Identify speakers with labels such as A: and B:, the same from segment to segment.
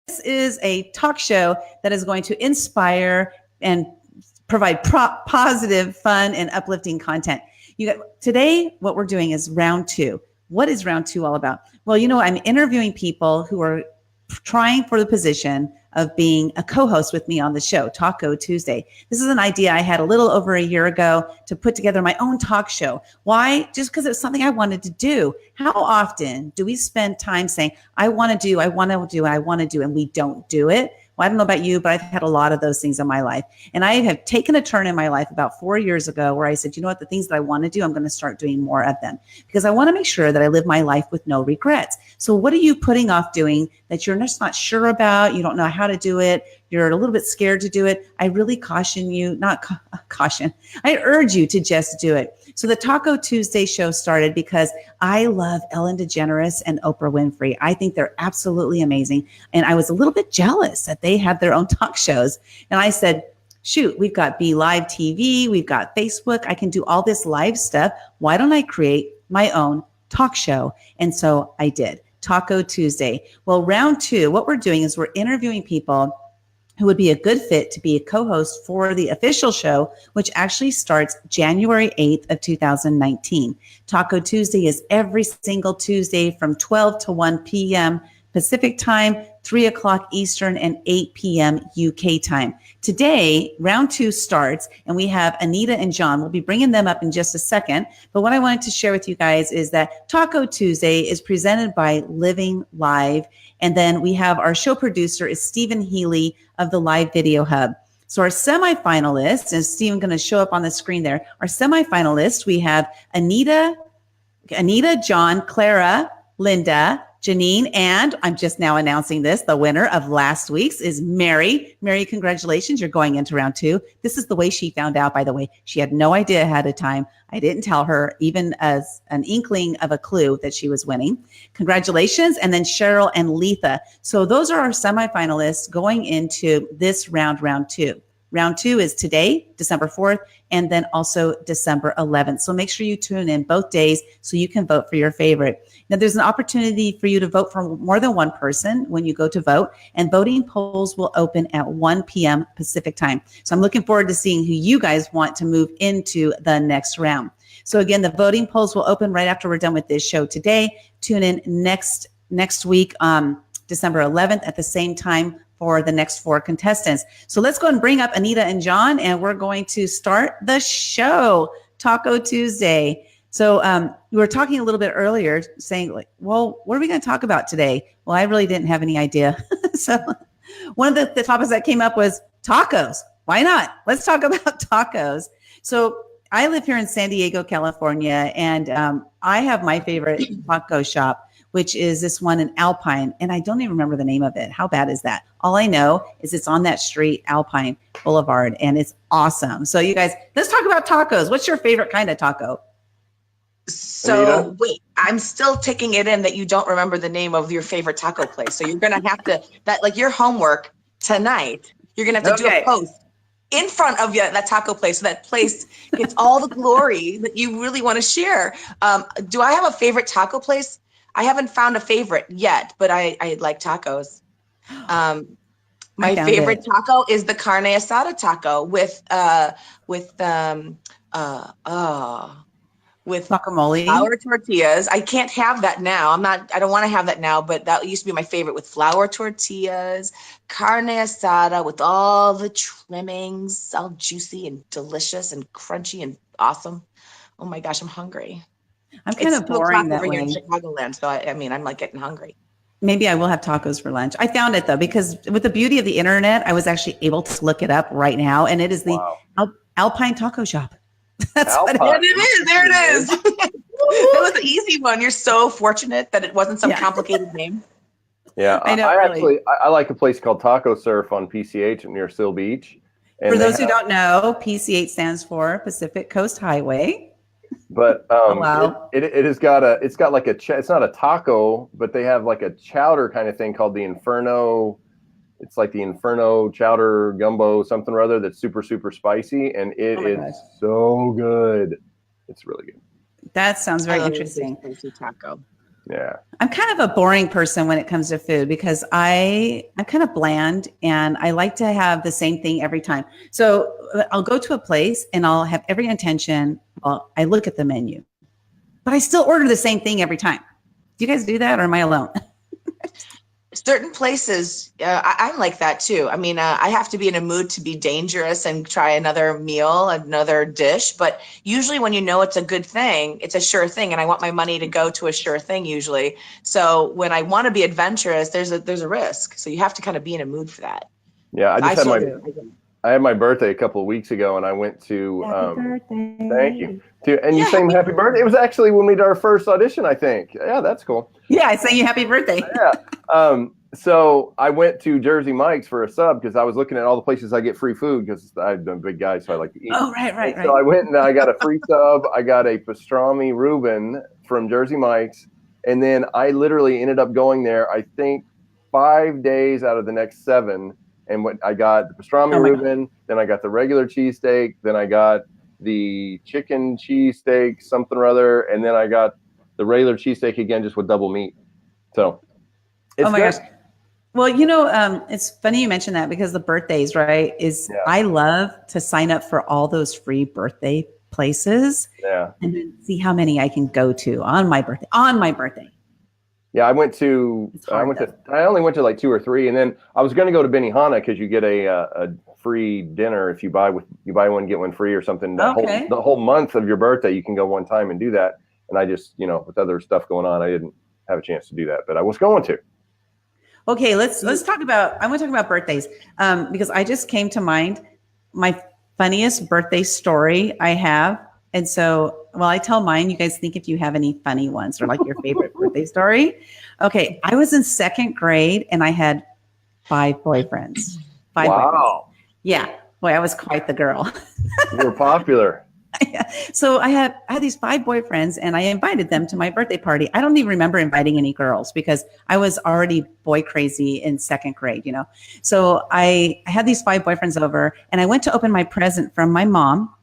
A: is a talk show that is going to inspire and provide positive, fun, and uplifting content. Today, what we're doing is round two. What is round two all about? Well, I'm interviewing people who are trying for the position of being a co-host with me on the show, Taco Tuesday. This is an idea I had a little over a year ago to put together my own talk show. Why? Just because it's something I wanted to do. How often do we spend time saying, I want to do, and we don't do it? Well, I don't know about you, but I've had a lot of those things in my life. And I have taken a turn in my life about 4 years ago where I said, you know what, the things that I want to do, I'm going to start doing more of them because I want to make sure that I live my life with no regrets. So what are you putting off doing that you're just not sure about? You don't know how to do it. You're a little bit scared to do it. I really caution you, I urge you to just do it. So the Taco Tuesday show started because I love Ellen DeGeneres and Oprah Winfrey. I think they're absolutely amazing. And I was a little bit jealous that they had their own talk shows. And I said, shoot, we've got Be Live TV, we've got Facebook. I can do all this live stuff. Why don't I create my own talk show? And so I did. Taco Tuesday. Well, round two, what we're doing is we're interviewing people who would be a good fit to be a co-host for the official show, which actually starts January 8th of 2019. Taco Tuesday is every single Tuesday from 12 to 1 p.m. Pacific time, 3 o'clock Eastern, and 8 p.m. UK time. Today, round two starts, and we have Anita and John. We'll be bringing them up in just a second. But what I wanted to share with you guys is that Taco Tuesday is presented by Living Live. And then we have our show producer is Steven Healey of the Live Video Hub. So our semifinalists, and Steven going to show up on the screen there. Our semifinalists, we have Anita, John, Clara, Lynda, Janine, and I'm just now announcing this. The winner of last week's is Mary. Mary, congratulations. You're going into round two. This is the way she found out, by the way. She had no idea ahead of time. I didn't tell her even as an inkling of a clue that she was winning. Congratulations. And then Cheryl and Letha. So those are our semifinalists going into this round two. Round two is today, December 4th, and then also December 11th. So make sure you tune in both days so you can vote for your favorite. Now, there's an opportunity for you to vote for more than one person when you go to vote, and voting polls will open at 1 p.m. Pacific time. So I'm looking forward to seeing who you guys want to move into the next round. So again, the voting polls will open right after we're done with this show today. Tune in next week, December 11th at the same time for the next four contestants. So let's go and bring up Anita and John, and we're going to start the show, Taco Tuesday. So we were talking a little bit earlier saying like, well, what are we going to talk about today? Well, I really didn't have any idea. So one of the topics that came up was tacos. Why not? Let's talk about tacos. So I live here in San Diego, California, and I have my favorite taco shop, which is this one in Alpine. And I don't even remember the name of it. How bad is that? All I know is it's on that street, Alpine Boulevard, and it's awesome. So you guys, let's talk about tacos. What's your favorite kind of taco?
B: So
C: Anita?
B: wait, I'm still taking it in that you don't remember the name of your favorite taco place. So you're going to have to, your homework tonight, you're going to have to do a post in front of that taco place. So that place gets all the glory that you really want to share. Do I have a favorite taco place? I haven't found a favorite yet, but I like tacos. My favorite taco is the carne asada taco with
A: guacamole,
B: flour tortillas. I can't have that now. I don't want to have that now, but that used to be my favorite, with flour tortillas, carne asada with all the trimmings, all juicy and delicious and crunchy and awesome. Oh my gosh, I'm hungry.
A: I'm kind of boring that
B: over
A: way.
B: Here in Chicagoland, so I'm like getting hungry.
A: Maybe I will have tacos for lunch. I found it though, because with the beauty of the internet, I was actually able to look it up right now, and it is the Alpine Taco Shop. That's
C: Alpine.
A: what it
B: is. There it is. That was an easy one. You're so fortunate that it wasn't some complicated name.
C: Yeah,
A: I know.
C: I like a place called Taco Surf on PCH near Seal Beach. And
A: for those who don't know, PCH stands for Pacific Coast Highway.
C: But it has got it's not a taco, but they have like a chowder kind of thing called the Inferno. It's like the Inferno chowder gumbo something or other that's super, super spicy, and it is so good. It's really good.
A: That sounds very interesting.
B: Spicy taco.
C: Yeah.
A: I'm kind of a boring person when it comes to food because I'm kind of bland and I like to have the same thing every time. So I'll go to a place and I'll have every intention. Well, I look at the menu, but I still order the same thing every time. Do you guys do that or am I alone?
B: Certain places, I'm like that too. I mean, I have to be in a mood to be dangerous and try another meal, another dish. But usually when you know it's a good thing, it's a sure thing. And I want my money to go to a sure thing usually. So when I want to be adventurous, there's a risk. So you have to kind of be in a mood for that.
C: Yeah, I had my birthday a couple of weeks ago, and I went to.
A: Happy birthday.
C: Thank you. And you sang happy birthday. It was actually when we did our first audition, I think. Yeah, that's cool.
A: Yeah, I sang you happy birthday.
C: Yeah. So I went to Jersey Mike's for a sub because I was looking at all the places I get free food because I'm a big guy, so I like to eat.
A: Oh, right.
C: So I went and I got a free sub. I got a pastrami Reuben from Jersey Mike's, and then I literally ended up going there, I think, 5 days out of the next 7. And what I got the pastrami Reuben, then I got the regular cheesesteak, then I got the chicken cheesesteak, something or other, and then I got the regular cheesesteak again, just with double meat. So, it's
A: gosh. Well, it's funny you mentioned that because the birthdays, right? I love to sign up for all those free birthday places, and then see how many I can go to on my birthday. Yeah,
C: I only went to like 2 or 3, and then I was going to go to Benihana because you get a free dinner if you buy one get one free or something. The whole month of your birthday, you can go one time and do that. And I just, with other stuff going on, I didn't have a chance to do that, but I was going to.
A: Okay, let's talk about. I want to talk about birthdays because I just came to mind my funniest birthday story I have. And so, while I tell mine, you guys think if you have any funny ones or like your favorite birthday story. Okay, I was in 2nd grade and I had 5 boyfriends. 5 boyfriends. Yeah, boy, I was quite the girl.
C: You were popular.
A: Yeah. So I had these 5 boyfriends and I invited them to my birthday party. I don't even remember inviting any girls because I was already boy crazy in 2nd grade, So I had these 5 boyfriends over and I went to open my present from my mom.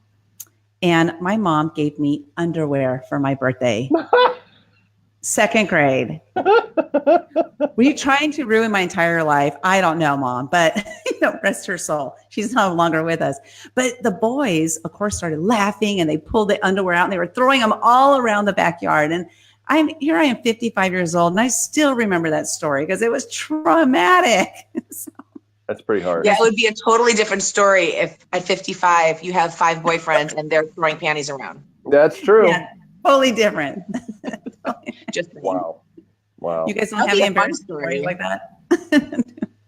A: And my mom gave me underwear for my birthday. 2nd grade. Were you trying to ruin my entire life? I don't know, Mom, but rest her soul. She's no longer with us. But the boys, of course, started laughing and they pulled the underwear out and they were throwing them all around the backyard. And I am 55 years old and I still remember that story because it was traumatic.
C: That's pretty hard.
B: Yeah, it would be a totally different story if at 55 you have 5 boyfriends and they're throwing panties around.
C: That's true.
A: Yeah, totally different.
B: Just
C: wow.
A: You guys don't have any embarrassing stories like that?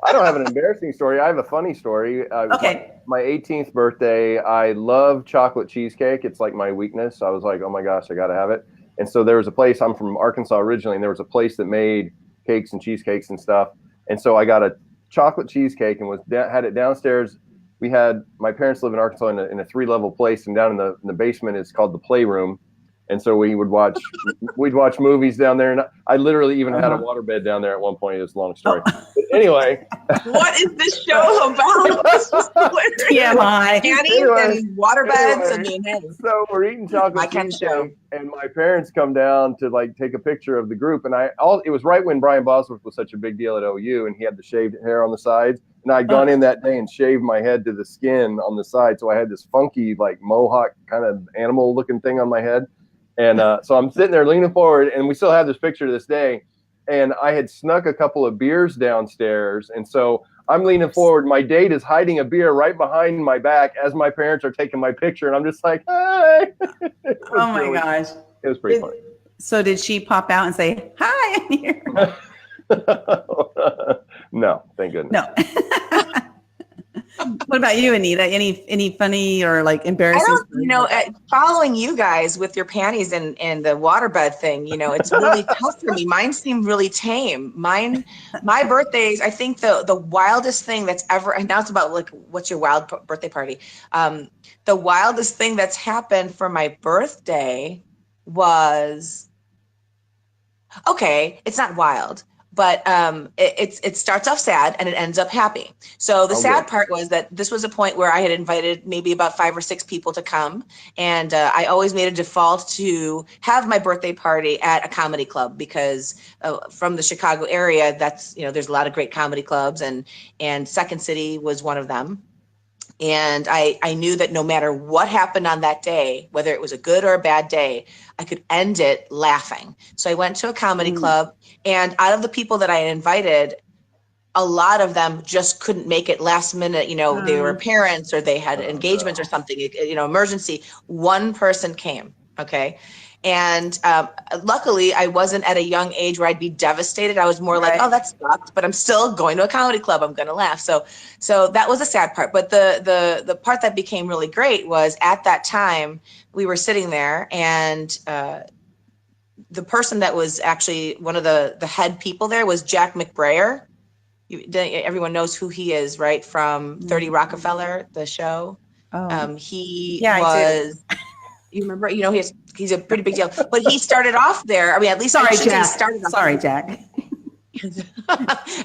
C: I don't have an embarrassing story. I have a funny story.
A: Okay.
C: My 18th birthday, I love chocolate cheesecake. It's like my weakness. I was like, oh my gosh, I got to have it. And so there was a place, I'm from Arkansas originally, and there was a place that made cakes and cheesecakes and stuff. And so I got a chocolate cheesecake and had it downstairs. My parents live in Arkansas in a 3-level place, and down in the basement is called the playroom. And so we'd watch movies down there, and I literally even had a waterbed down there at one point. It's a long story. But anyway,
B: what is this show about?
A: TMI.
B: Panties and waterbeds.
C: So we're eating chocolate cheesecake, and my parents come down to like take a picture of the group, and it was right when Brian Bosworth was such a big deal at OU, and he had the shaved hair on the sides. And I'd gone in that day and shaved my head to the skin on the side, so I had this funky like mohawk kind of animal looking thing on my head. And so I'm sitting there leaning forward, and we still have this picture to this day. And I had snuck a couple of beers downstairs. And so I'm leaning forward. My date is hiding a beer right behind my back as my parents are taking my picture. And I'm just like, hey.
A: Oh, my gosh.
C: It was pretty funny.
A: So did she pop out and say, hi, I'm here?
C: No, thank goodness.
A: No. What about you, Anita? Any funny or like embarrassing?
B: Following you guys with your panties and the waterbed thing, it's really tough for me. Mine seem really tame. My birthdays, I think the wildest thing that's ever, and now it's about like, what's your wild birthday party? The wildest thing that's happened for my birthday was, okay, it's not wild. but it starts off sad and it ends up happy. So the sad part was that this was a point where I had invited maybe about 5 or 6 people to come, and I always made a default to have my birthday party at a comedy club because from the Chicago area, that's, you know, there's a lot of great comedy clubs, and Second City was one of them. And I knew that no matter what happened on that day, whether it was a good or a bad day, I could end it laughing. So I went to a comedy club, and out of the people that I had invited, a lot of them just couldn't make it last minute. You know, they were parents or they had engagements or something, you know, emergency. One person came. Okay. And luckily, I wasn't at a young age where I'd be devastated. I was more like, oh, that sucked, but I'm still going to a comedy club. I'm going to laugh. So that was a sad part. But the part that became really great was at that time, we were sitting there, and the person that was actually one of the head people there was Jack McBrayer. Everyone knows who he is, right? From 30 Rockefeller, the show. He was... You remember, you know, he's a pretty big deal, but he started off there. I mean, at least
A: Sorry, Jack.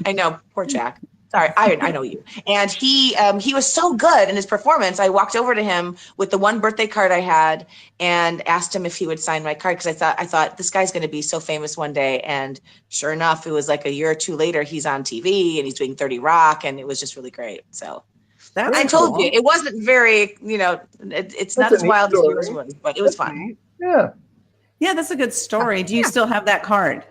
B: I know, poor Jack. Sorry, I know you. And he was so good in his performance. I walked over to him with the one birthday card I had and asked him if he would sign my card, because I thought this guy's going to be so famous one day. And sure enough, it was like a year or two later, he's on TV and he's doing 30 Rock, and it was just really great. So. I told you, it wasn't very, you know, it's not as wild as yours was, but it was fun.
C: Yeah.
A: Yeah, that's a good story. Do you still have that card?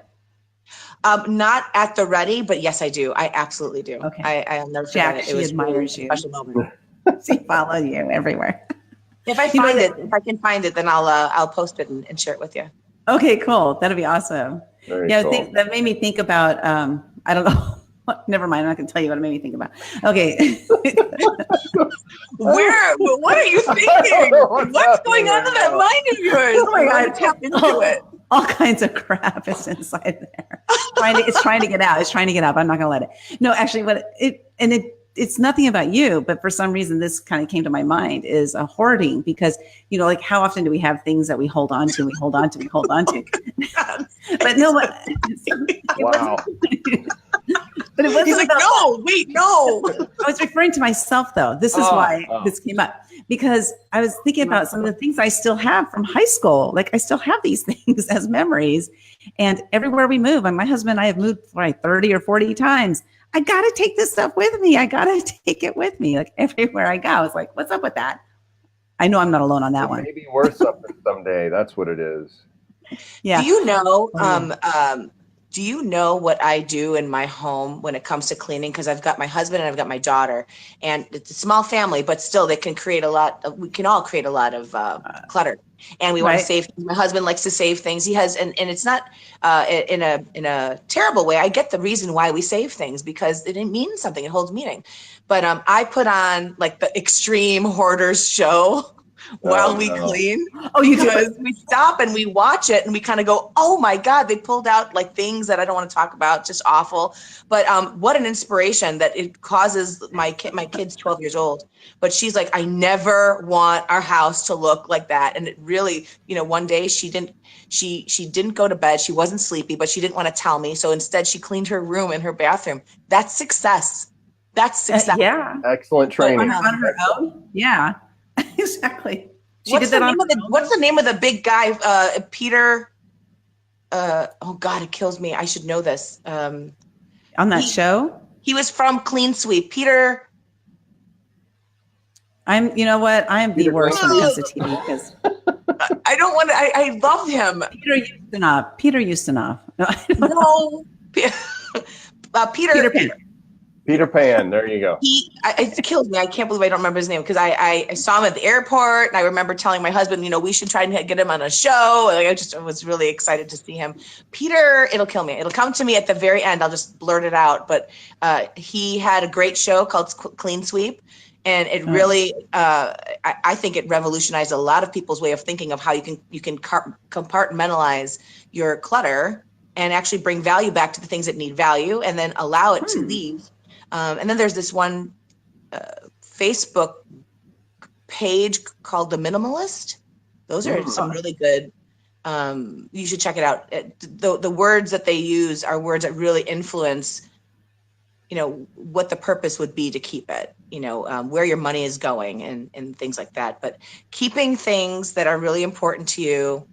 B: Not at the ready, but yes, I do. I absolutely do.
A: Okay.
B: I'll never
A: Jack,
B: forget it. It was
A: admires you.
B: A special moment.
A: She follows you everywhere.
B: If I can find it, then I'll post it and share it with you.
A: Okay, cool. That'll be awesome.
C: Very cool.
A: That made me think about, I don't know. Never mind. I'm not going to tell you what it made me think about. Okay.
B: What are you thinking? What's going on in that mind of yours?
A: Oh my God.
B: Tap into it.
A: All kinds of crap is inside there. It's trying to get out. It's trying to get out. But I'm not going to let it. No, actually, it's nothing about you, but for some reason, this kind of came to my mind is a hoarding, because, you know, like how often do we have things that we hold on to, but no,
C: wow.
A: But it wasn't.
B: He's like, no, wait, no.
A: I was referring to myself, though. This is why this came up, because I was thinking about some of the things I still have from high school. Like I still have these things as memories, and everywhere we move, and my husband and I have moved like 30 or 40 times. I got to take this stuff with me. I got to take it with me. Like everywhere I go, I was like, what's up with that? I know I'm not alone on that one.
C: Maybe worth something someday. That's what it is.
B: Yeah. Do you know what I do in my home when it comes to cleaning? Because I've got my husband and I've got my daughter, and it's a small family, but still we can all create a lot of clutter, and we want to save. My husband likes to save things. He has, and it's not in a terrible way. I get the reason why we save things, because it means something. It holds meaning. But I put on like the Extreme Hoarders show while we clean.
A: Oh, you do?
B: Because we stop and we watch it and we kind of go, oh my God, they pulled out like things that I don't want to talk about, just awful. But what an inspiration that it causes. My kid's 12 years old, but she's like, I never want our house to look like that. And it really, you know, one day she didn't go to bed. She wasn't sleepy, but she didn't want to tell me. So instead she cleaned her room and her bathroom. That's success. That's success.
A: Yeah.
C: Excellent training.
A: On her own. Yeah. Exactly.
B: What's the name of the big guy? Peter. Oh God, it kills me. I should know this.
A: On that show,
B: he was from Clean Sweep. Peter.
A: You know what? I am the worst when it comes to TV, because
B: I don't want to. I love him.
A: Peter Ustinov.
B: No. Peter Pan.
C: Peter Pan. There you go.
B: It kills me. I can't believe I don't remember his name, because I saw him at the airport, and I remember telling my husband, you know, we should try and get him on a show. Like I was really excited to see him. Peter, it'll kill me. It'll come to me at the very end. I'll just blurt it out. But he had a great show called Clean Sweep. And it really, I think it revolutionized a lot of people's way of thinking of how you can compartmentalize your clutter and actually bring value back to the things that need value, and then allow it to leave. And then there's this one Facebook page called The Minimalist. Those are some really good you should check it out. The words that they use are words that really influence, what the purpose would be to keep it, where your money is going and things like that. But keeping things that are really important to you.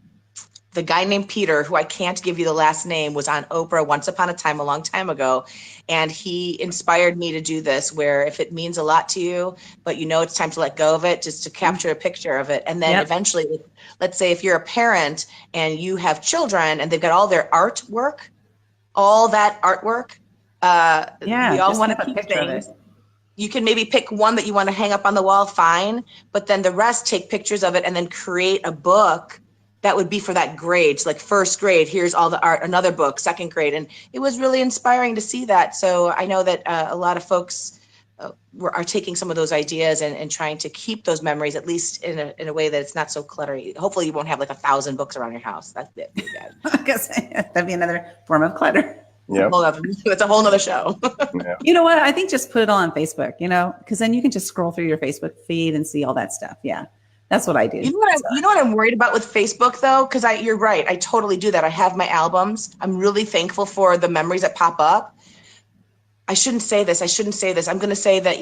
B: The guy named Peter, who I can't give you the last name, was on Oprah once upon a time, a long time ago. And he inspired me to do this, where if it means a lot to you, but it's time to let go of it, just to capture a picture of it. And then eventually, let's say if you're a parent and you have children and they've got all their artwork, all that artwork, we all want to keep things. You can maybe pick one that you want to hang up on the wall, fine. But then the rest, take pictures of it and then create a book that would be for that grade. So like first grade, here's all the art, another book, second grade. And it was really inspiring to see that. So I know that a lot of folks are taking some of those ideas and trying to keep those memories, at least in a way that it's not so cluttery. Hopefully you won't have like 1,000 books around your house. That's it.
A: I guess that'd be another form of clutter.
C: Yeah,
B: it's a whole nother show.
C: Yeah.
A: You know what? I think just put it all on Facebook, because then you can just scroll through your Facebook feed and see all that stuff. Yeah. That's what I do.
B: You know what I'm worried about with Facebook though? Because you're right. I totally do that. I have my albums. I'm really thankful for the memories that pop up. I shouldn't say this. I'm going to say that,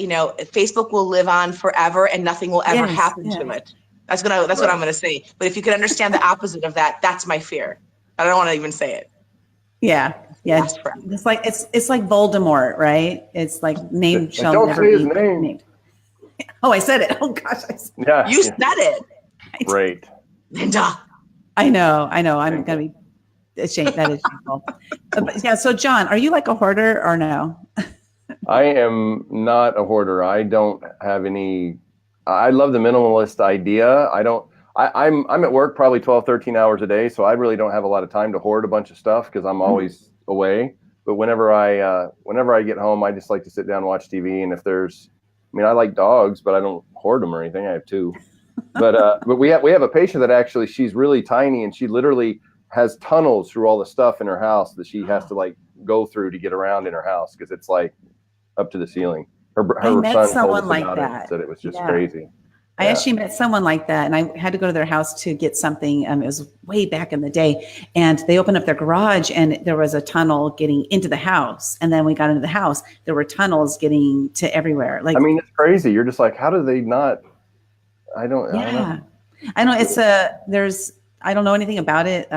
B: Facebook will live on forever and nothing will ever happen to it. That's what I'm going to say. But if you could understand the opposite of that, that's my fear. I don't want to even say it.
A: Yeah. Yeah. It's like Voldemort, right? It's like name shall
C: don't
A: never
C: say his
A: be
C: name.
A: named. Oh, I said it. Oh gosh.
B: You said it.
C: Great.
B: Lynda.
A: I know. I'm going to be ashamed. That is shameful. But yeah. So John, are you like a hoarder or no?
C: I am not a hoarder. I don't have any. I love the minimalist idea. I'm at work probably 12, 13 hours a day. So I really don't have a lot of time to hoard a bunch of stuff because I'm always away. But whenever I get home, I just like to sit down and watch TV. And if there's, I like dogs, but I don't hoard them or anything. I have two. But we have a patient that actually, she's really tiny and she literally has tunnels through all the stuff in her house that she has to like go through to get around in her house because it's like up to the ceiling. Her son told us about it, said it was just crazy.
A: I actually met someone like that, and I had to go to their house to get something. It was way back in the day, and they opened up their garage, and there was a tunnel getting into the house. And then we got into the house, there were tunnels getting to everywhere. Like,
C: it's crazy. You're just like, how do they not? I don't know.
A: I know I don't know anything about it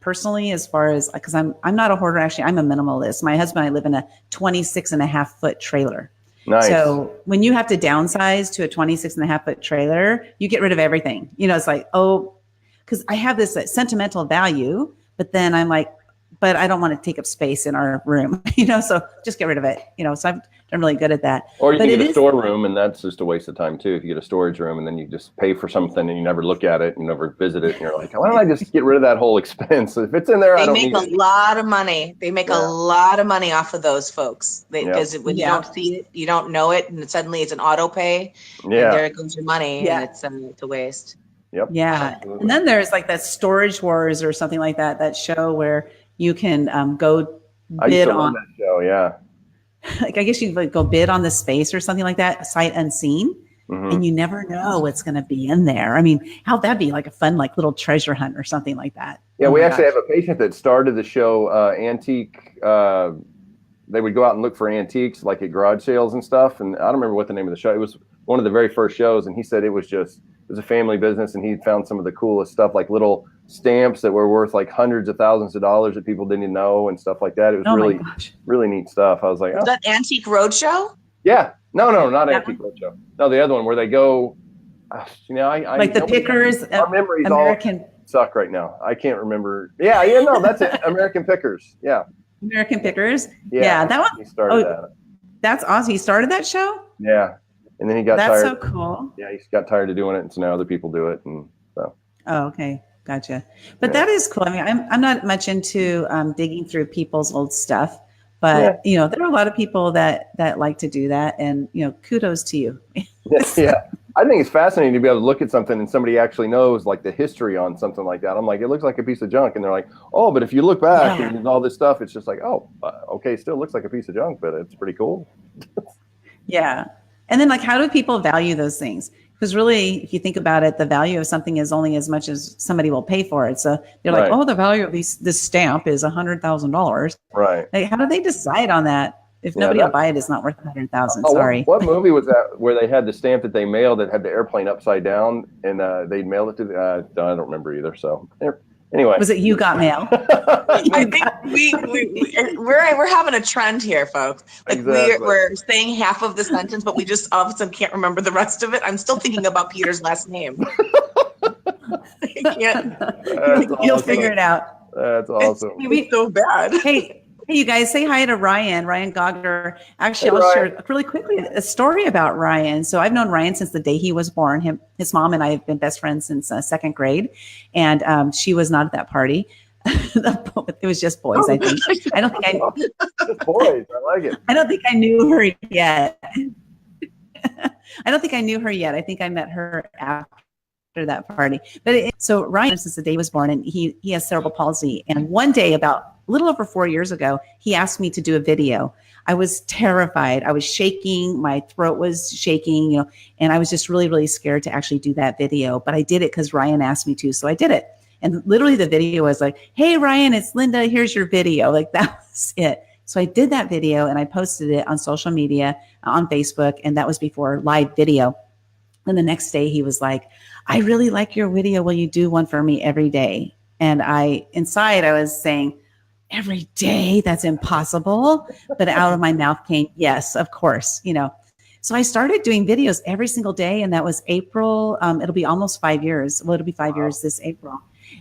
A: personally, as far as because I'm not a hoarder. Actually, I'm a minimalist. My husband and I live in a 26.5-foot trailer.
C: Nice.
A: So when you have to downsize to a 26.5-foot trailer, you get rid of everything. It's like, because I have this sentimental value, but then I'm like, but I don't want to take up space in our room, so just get rid of it. So I'm really good at that.
C: Or you can get a storeroom, and that's just a waste of time too. If you get a storage room and then you just pay for something and you never look at it and never visit it, and you're like, why don't I just get rid of that whole expense? If it's in there, I don't need it.
B: They make a lot of money. They make a lot of money off of those folks. Because when you don't see it, you don't know it, and suddenly it's an auto pay.
C: Yeah.
B: And there goes your money, and it's a waste.
C: Yep.
A: Yeah.
C: Absolutely.
A: And then there's like that Storage Wars or something like that show where you can go bid on
C: that show. Yeah.
A: Like, I guess you like go bid on the space or something like that, sight unseen, and you never know what's going to be in there. How'd that be like a fun, like little treasure hunt or something like that?
C: Yeah, we actually have a patient that started the show Antique. They would go out and look for antiques, like at garage sales and stuff. And I don't remember what the name of the show. It was one of the very first shows, and he said it was a family business, and he found some of the coolest stuff, like little stamps that were worth like hundreds of thousands of dollars that people didn't know and stuff like that. It was really neat stuff. I was like,
B: Was that Antique Roadshow?
C: Yeah. No, not Antique Roadshow. No, the other one where they go, I
A: like the Pickers.
C: Our memories
A: American
C: all suck right now. I can't remember. Yeah, no, that's it. American Pickers. Yeah.
A: American Pickers. Yeah, that one.
C: He started that.
A: That's awesome. He started that show?
C: Yeah. And then he got tired.
A: That's so cool.
C: Yeah, he got tired of doing it, and so now other people do it, and so.
A: Oh, okay, gotcha. But that is cool. I'm not much into digging through people's old stuff, but there are a lot of people that like to do that, and kudos to you.
C: Yeah, I think it's fascinating to be able to look at something and somebody actually knows like the history on something like that. I'm like, it looks like a piece of junk, and they're like, oh, but if you look back and all this stuff, it's just like, oh, okay, still looks like a piece of junk, but it's pretty cool.
A: Yeah. And then, like, how do people value those things? Because really, if you think about it, the value of something is only as much as somebody will pay for it. So they're like, oh, the value of this stamp is $100,000.
C: Right.
A: Like, how do they decide on that? If nobody will buy it, it's not worth $100,000. Sorry.
C: What movie was that where they had the stamp that they mailed that had the airplane upside down and they mailed it to the, I don't remember either. So anyway.
A: Was it You Got Mail?
B: I think we're having a trend here, folks. Like
C: exactly.
B: we're saying half of the sentence, but we just all of a sudden can't remember the rest of it. I'm still thinking about Peter's last name. I can't.
A: You'll figure it out.
C: That's awesome.
B: It's so bad.
A: Hey, you guys, say hi to Ryan Gogger. Actually, I'll share really quickly a story about Ryan. So I've known Ryan since the day he was born. His mom and I have been best friends since second grade, and she was not at that party. It was just boys, I think. I don't think
C: boys. I like it.
A: I don't think I knew her yet. I don't think I knew her yet. I think I met her after that party. But so Ryan, since the day he was born, and he has cerebral palsy. And one day, about a little over 4 years ago, he asked me to do a video. I was terrified. I was shaking. My throat was shaking, and I was just really, really scared to actually do that video. But I did it because Ryan asked me to, so I did it. And literally the video was like, hey, Ryan, it's Lynda. Here's your video. Like, that was it. So I did that video and I posted it on social media, on Facebook. And that was before live video. And the next day he was like, I really like your video. Will you do one for me every day? And inside I was saying, every day? That's impossible. But out of my mouth came, yes, of course, So I started doing videos every single day. And that was April. It'll be almost 5 years. Well, it'll be 5 years this April.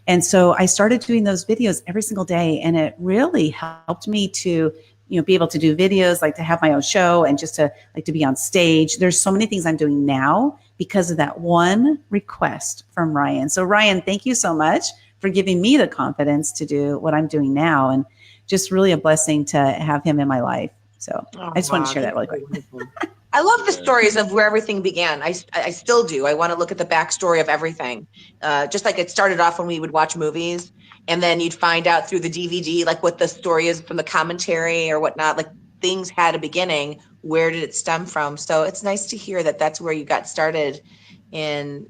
A: And so I started doing those videos every single day. And it really helped me to, be able to do videos, like to have my own show and just to be on stage. There's so many things I'm doing now because of that one request from Ryan. So Ryan, thank you so much for giving me the confidence to do what I'm doing now. And just really a blessing to have him in my life. So I just want to share that really quick.
B: I love the stories of where everything began. I still do. I want to look at the backstory of everything. Just like it started off when we would watch movies, and then you'd find out through the DVD, like what the story is from the commentary or whatnot. Like things had a beginning. Where did it stem from? So it's nice to hear that that's where you got started in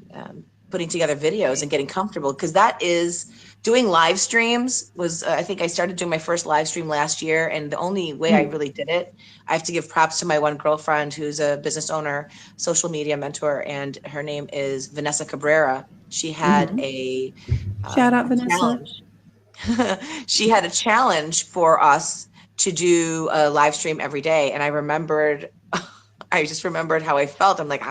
B: putting together videos and getting comfortable, because that is doing live streams was, I think I started doing my first live stream last year. And the only way I really did it, I have to give props to my one girlfriend who's a business owner, social media mentor, and her name is Vanessa Cabrera. She had a
A: shout out Vanessa.
B: Challenge. She had a challenge for us to do a live stream every day. And I just remembered how I felt. I'm like,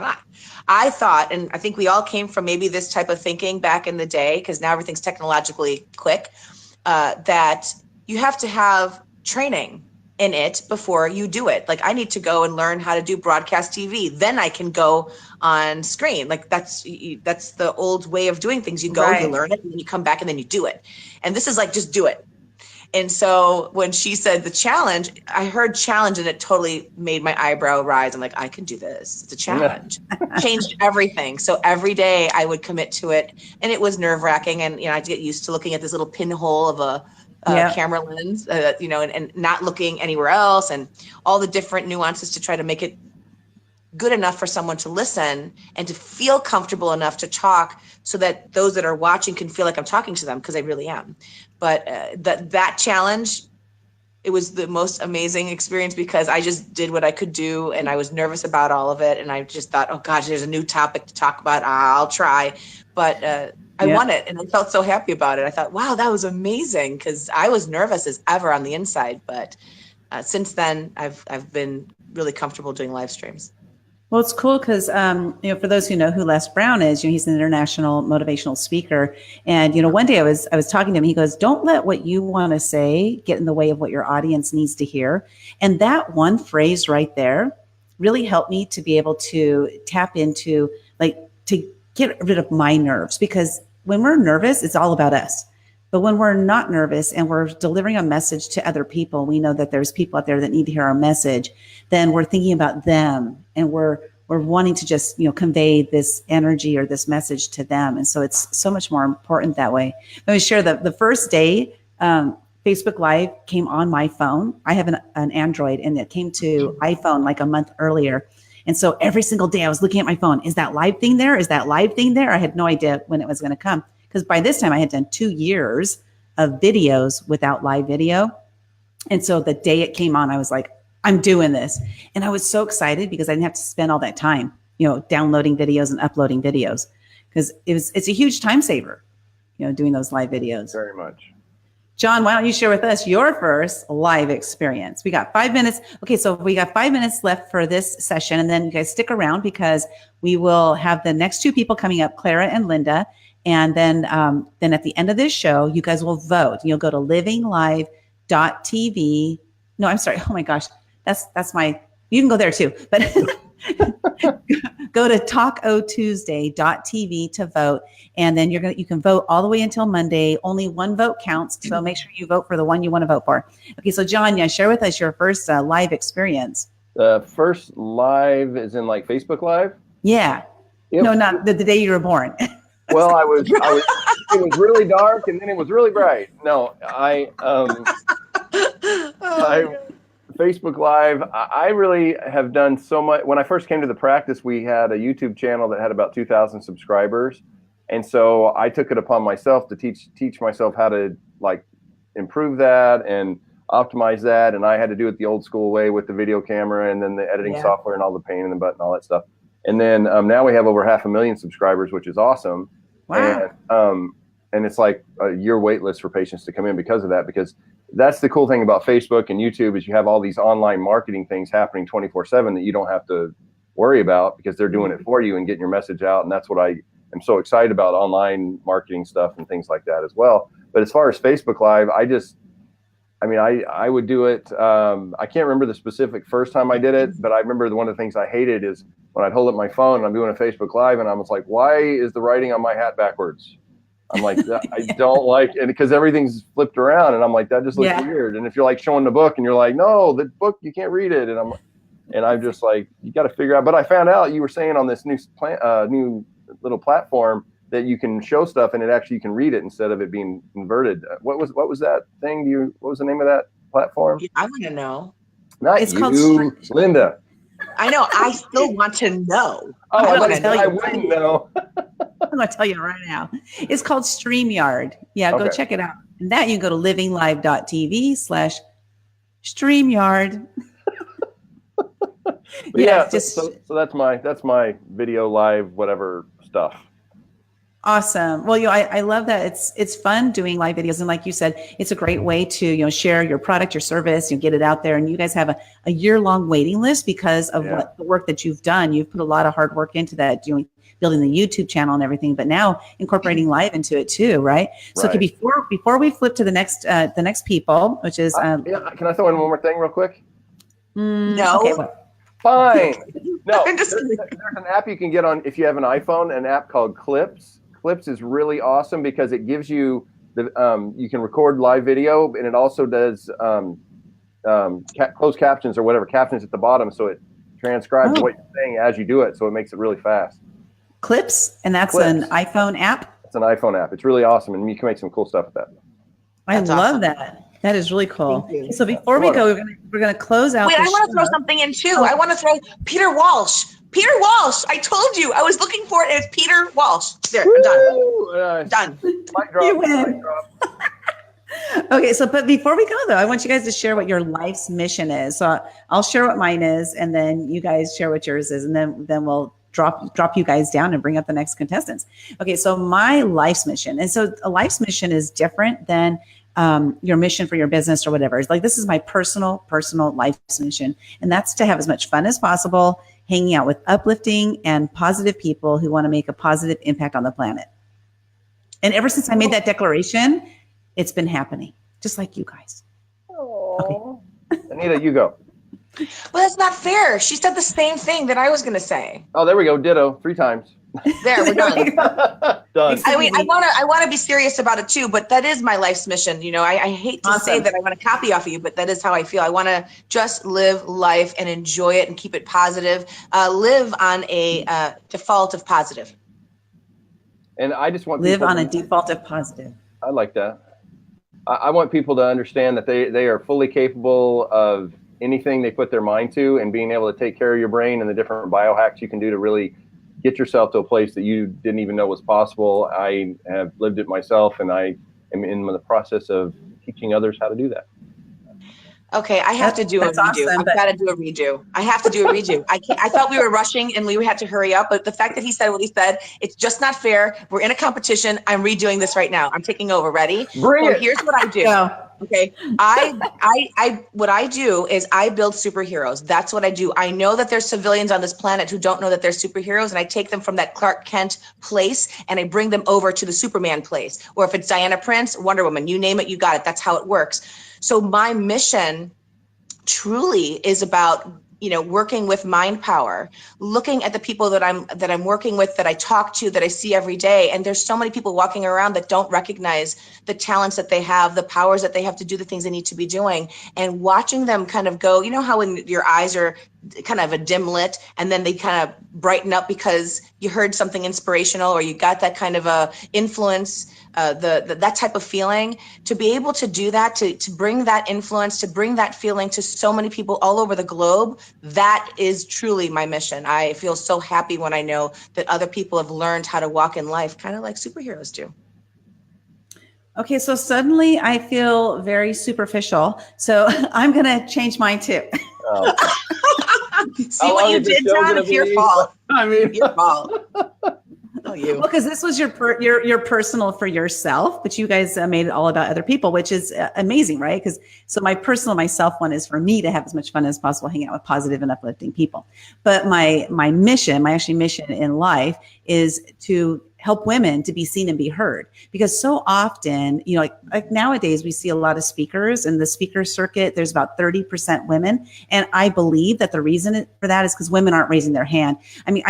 B: I thought, and I think we all came from maybe this type of thinking back in the day, because now everything's technologically quick, that you have to have training in it before you do it. Like, I need to go and learn how to do broadcast TV. Then I can go on screen. Like that's the old way of doing things. You go, you learn it, and then you come back and then you do it. And this is like, just do it. And so when she said the challenge, I heard challenge and it totally made my eyebrow rise. I'm like, I can do this. It's a challenge. Changed everything. So every day I would commit to it, and it was nerve wracking. And, I'd get used to looking at this little pinhole of a camera lens, and not looking anywhere else, and all the different nuances to try to make it good enough for someone to listen and to feel comfortable enough to talk, so that those that are watching can feel like I'm talking to them, because I really am. But that challenge, it was the most amazing experience, because I just did what I could do, and I was nervous about all of it. And I just thought, oh gosh, there's a new topic to talk about. I'll try. But I won it, and I felt so happy about it. I thought, wow, that was amazing, because I was nervous as ever on the inside. But since then, I've been really comfortable doing live streams.
A: Well, it's cool because, for those who know who Les Brown is, he's an international motivational speaker. And, one day I was talking to him. He goes, don't let what you want to say get in the way of what your audience needs to hear. And that one phrase right there really helped me to be able to tap into, to get rid of my nerves. Because when we're nervous, it's all about us. But when we're not nervous and we're delivering a message to other people, we know that there's people out there that need to hear our message, then we're thinking about them, and we're wanting to just, convey this energy or this message to them. And so it's so much more important that way. Let me share the first day, Facebook Live came on my phone. I have an Android, and it came to iPhone like a month earlier. And so every single day I was looking at my phone. Is that live thing there? Is that live thing there? I had no idea when it was going to come. Because by this time I had done 2 years of videos without live video. And so the day it came on, I was like, I'm doing this. And I was so excited because I didn't have to spend all that time, downloading videos and uploading videos, because it's a huge time saver, doing those live videos.
C: Very much.
A: John, why don't you share with us your first live experience? We got 5 minutes. Okay, so we got 5 minutes left for this session, and then you guys stick around because we will have the next 2 people coming up, Clara and Lynda. And then at the end of this show, you guys will vote. You'll go to livinglive.tv. No, I'm sorry. Oh my gosh, that's my. You can go there too, but go to talkotuesday.tv to vote, and then you can vote all the way until Monday. Only 1 vote counts, so make sure you vote for the one you want to vote for. Okay, so John, share with us your first live experience.
C: The first live is in like Facebook Live?
A: Yeah. No, not the day you were born.
C: Well, I was. It was really dark, and then it was really bright. No, Facebook Live. I really have done so much. When I first came to the practice, we had a YouTube channel that had about 2,000 subscribers, and so I took it upon myself to teach myself how to improve that and optimize that. And I had to do it the old school way with the video camera and then the editing software and all the pain in the butt and all that stuff. And then now we have over 500,000 subscribers, which is awesome.
A: Wow.
C: And it's like a year wait list for patients to come in because of that, because that's the cool thing about Facebook and YouTube is you have all these online marketing things happening 24/7 that you don't have to worry about because they're doing it for you and getting your message out. And that's what I am so excited about, online marketing stuff and things like that as well. But as far as Facebook Live, I would do it. I can't remember the specific first time I did it, but I remember one of the things I hated is when I'd hold up my phone and I'm doing a Facebook Live and I was like, why is the writing on my hat backwards? I'm like, I don't like it because everything's flipped around and I'm like, that just looks weird. And if you're like showing the book and you're like, no, the book, you can't read it. And I'm just like, you got to figure out. But I found out you were saying on this new little platform that you can show stuff and you can read it instead of it being inverted. What was that thing? What was the name of that platform?
B: I want to know.
A: It's called
C: Lynda.
B: I know. I still want to know.
C: Oh, I wouldn't know.
A: I'm going to tell you right now. It's called StreamYard. Yeah, go check it out. And that you can go to livinglive.tv/StreamYard.
C: So that's my video live whatever stuff.
A: Awesome. Well, I love that. It's fun doing live videos. And like you said, it's a great way to, share your product, your service, get it out there. And you guys have a year-long waiting list because of what the work that you've done. You've put a lot of hard work into that, building the YouTube channel and everything, but now incorporating live into it too, right? So okay, before we flip to the next people, which is
C: can I throw in one more thing real quick?
B: No.
A: Okay,
C: fine. No, there's an app you can get on if you have an iPhone, an app called Clips. Clips is really awesome because it gives you you can record live video, and it also does closed captions or whatever, captions at the bottom, so it transcribes what you're saying as you do it, so it makes it really fast.
A: Clips, and that's an iPhone app?
C: It's an iPhone app. It's really awesome, and you can make some cool stuff with that.
A: I love that. That is really cool. So before we go, we're gonna close out.
B: Wait, I want to throw something in too. I want to throw Peter Walsh. Peter Walsh. I told you. I was looking for it. It's Peter Walsh. There, I'm done. Done.
A: You win. Okay, but before we go though, I want you guys to share what your life's mission is. So I'll share what mine is, and then you guys share what yours is, and then we'll drop you guys down and bring up the next contestants. Okay, so my life's mission, and so a life's mission is different than your mission for your business or whatever. It's like, this is my personal life's mission, and that's to have as much fun as possible, hanging out with uplifting and positive people who want to make a positive impact on the planet. And ever since I made that declaration, it's been happening, just like you guys.
C: Okay. Anita, you go.
B: Well, that's not fair. She said the same thing that I was going to say.
C: Oh, there we go. Ditto. 3 times.
B: There, we're done.
C: Done.
B: I mean, I want to be serious about it too, but that is my life's mission. I hate to say that I want to copy off of you, but that is how I feel. I want to just live life and enjoy it and keep it positive. Live on a default of positive.
C: And I just want
A: live on a default of positive.
C: I like that. I want people to understand that they are fully capable of anything they put their mind to, and being able to take care of your brain and the different biohacks you can do to really get yourself to a place that you didn't even know was possible. I have lived it myself, and I am in the process of teaching others how to do that.
B: Okay, I have to do a redo.
A: Awesome,
B: I've got to do a redo. I have to do a redo. I can't. I thought we were rushing and we had to hurry up, but the fact that he said what he said, it's just not fair. We're in a competition. I'm redoing this right now. I'm taking over. Ready?
C: Bring it.
B: Here's what I do. Okay. What I do is I build superheroes. That's what I do. I know that there's civilians on this planet who don't know that they're superheroes, and I take them from that Clark Kent place and I bring them over to the Superman place. Or if it's Diana Prince, Wonder Woman, you name it, you got it. That's how it works. So my mission truly is about, working with mind power, looking at the people that I'm working with, that I talk to, that I see every day. And there's so many people walking around that don't recognize the talents that they have, the powers that they have to do the things they need to be doing, and watching them kind of go, how when your eyes are kind of a dim lit and then they kind of brighten up because you heard something inspirational or you got that kind of a influence, that type of feeling, to be able to do that, to bring that influence, to bring that feeling to so many people all over the globe. That is truly my mission. I feel so happy when I know that other people have learned how to walk in life, kind of like superheroes do.
A: Okay, so suddenly I feel very superficial. So I'm going to change mine too.
B: See what you did, John? It's your fault. Your fault. Oh, you. Well,
A: because this was your personal for yourself, but you guys made it all about other people, which is amazing, right? Because so my personal myself one is for me to have as much fun as possible, hanging out with positive and uplifting people. But my mission in life is to help women to be seen and be heard, because so often, like nowadays we see a lot of speakers in the speaker circuit. There's about 30% women. And I believe that the reason for that is because women aren't raising their hand. I mean,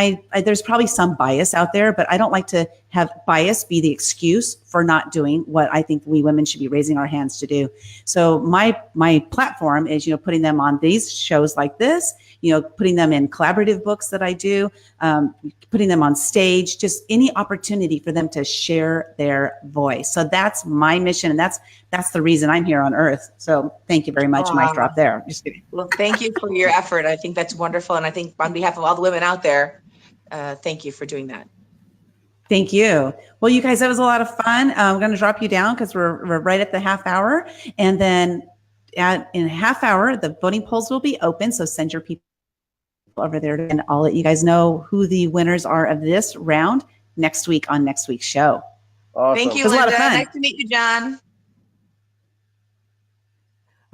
A: there's probably some bias out there, but I don't like to have bias be the excuse for not doing what I think we women should be raising our hands to do. So my platform is, putting them on these shows like this, putting them in collaborative books that I do, putting them on stage, just any opportunity for them to share their voice. So that's my mission. And that's the reason I'm here on earth. So thank you very much. Mic drop there. Just kidding.
B: Well, thank you for your effort. I think that's wonderful. And I think on behalf of all the women out there, thank you for doing that.
A: Thank you. Well, you guys, that was a lot of fun. I'm going to drop you down because we're right at the half hour. And then in a half hour, the voting polls will be open. So send your people over there, and I'll let you guys know who the winners are of this round next week on next week's show.
C: Awesome.
B: Thank you,
A: It was a lot
B: Lynda.
A: of fun.
B: Nice to meet you, John.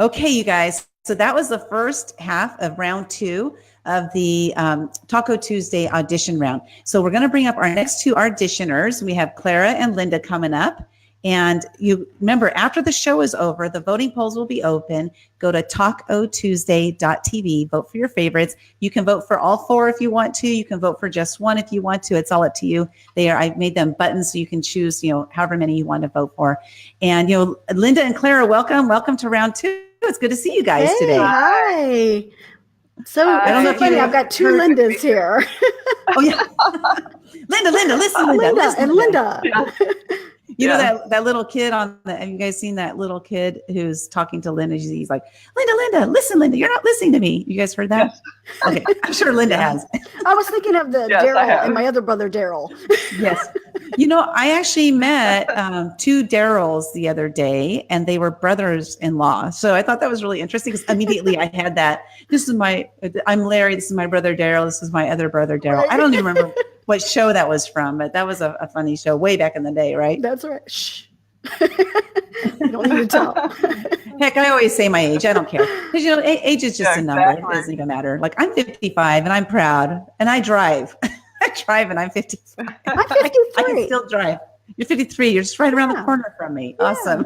A: Okay, you guys. So that was the first half of round 2 of the Taco Tuesday audition round. So we're going to bring up our next 2 auditioners. We have Clara and Lynda coming up. And you remember, after the show is over, the voting polls will be open. Go to tacotuesday.tv, vote for your favorites. You can vote for all 4 if you want to. You can vote for just 1 if you want to. It's all up to you. I've made them buttons so you can choose, however many you want to vote for. And, Lynda and Clara, welcome to round 2. It's good to see you guys today.
D: Hi. So
A: I don't know if
D: funny.
A: you
D: I've got 2 Lyndas here.
A: Oh yeah, Lynda, listen, Lynda, listen,
D: and Lynda.
A: You know that little kid have you guys seen that little kid who's talking to Lynda? He's like, Lynda, listen, Lynda, you're not listening to me. You guys heard that? Yes. Okay, I'm sure Lynda has.
D: I was thinking of the Daryl and my other brother, Daryl.
A: Yes. I actually met 2 Daryls the other day, and they were brothers-in-law. So I thought that was really interesting because immediately I had that. I'm Larry. This is my brother, Daryl. This is my other brother, Daryl. I don't even remember what show that was from, but that was a funny show way back in the day, right?
D: That's right. Shh. You don't need to tell.
A: Heck, I always say my age. I don't care. Because, age is just a number. It doesn't even matter. Like, I'm 55 and I'm proud and I drive. I drive and I'm 55.
D: I'm 53.
A: I can still drive. You're 53. You're just right around the corner from me. Yeah. Awesome.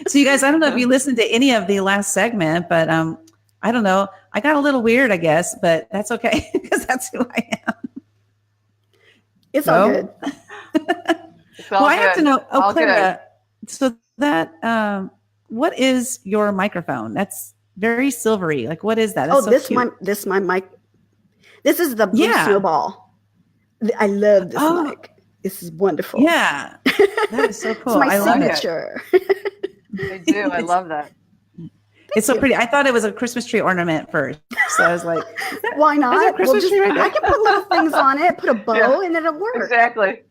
A: So you guys, I don't know if you listened to any of the last segment, but I don't know. I got a little weird, I guess, but that's okay because that's who I am.
D: It's all good.
A: Well, I have to know. Oh, Clara. So that, what is your microphone? That's very silvery. Like, what is that? That's
D: this my mic. This is the Blue Snowball. I love this mic. This is wonderful.
A: Yeah, that is so cool.
D: It's my
A: I love
D: signature.
E: I do. I love that.
A: It's so pretty. I thought it was a Christmas tree ornament first. So I was like,
D: why not?
A: Christmas tree right there?
D: I can put little things on it, put a bow, and it'll work.
E: Exactly.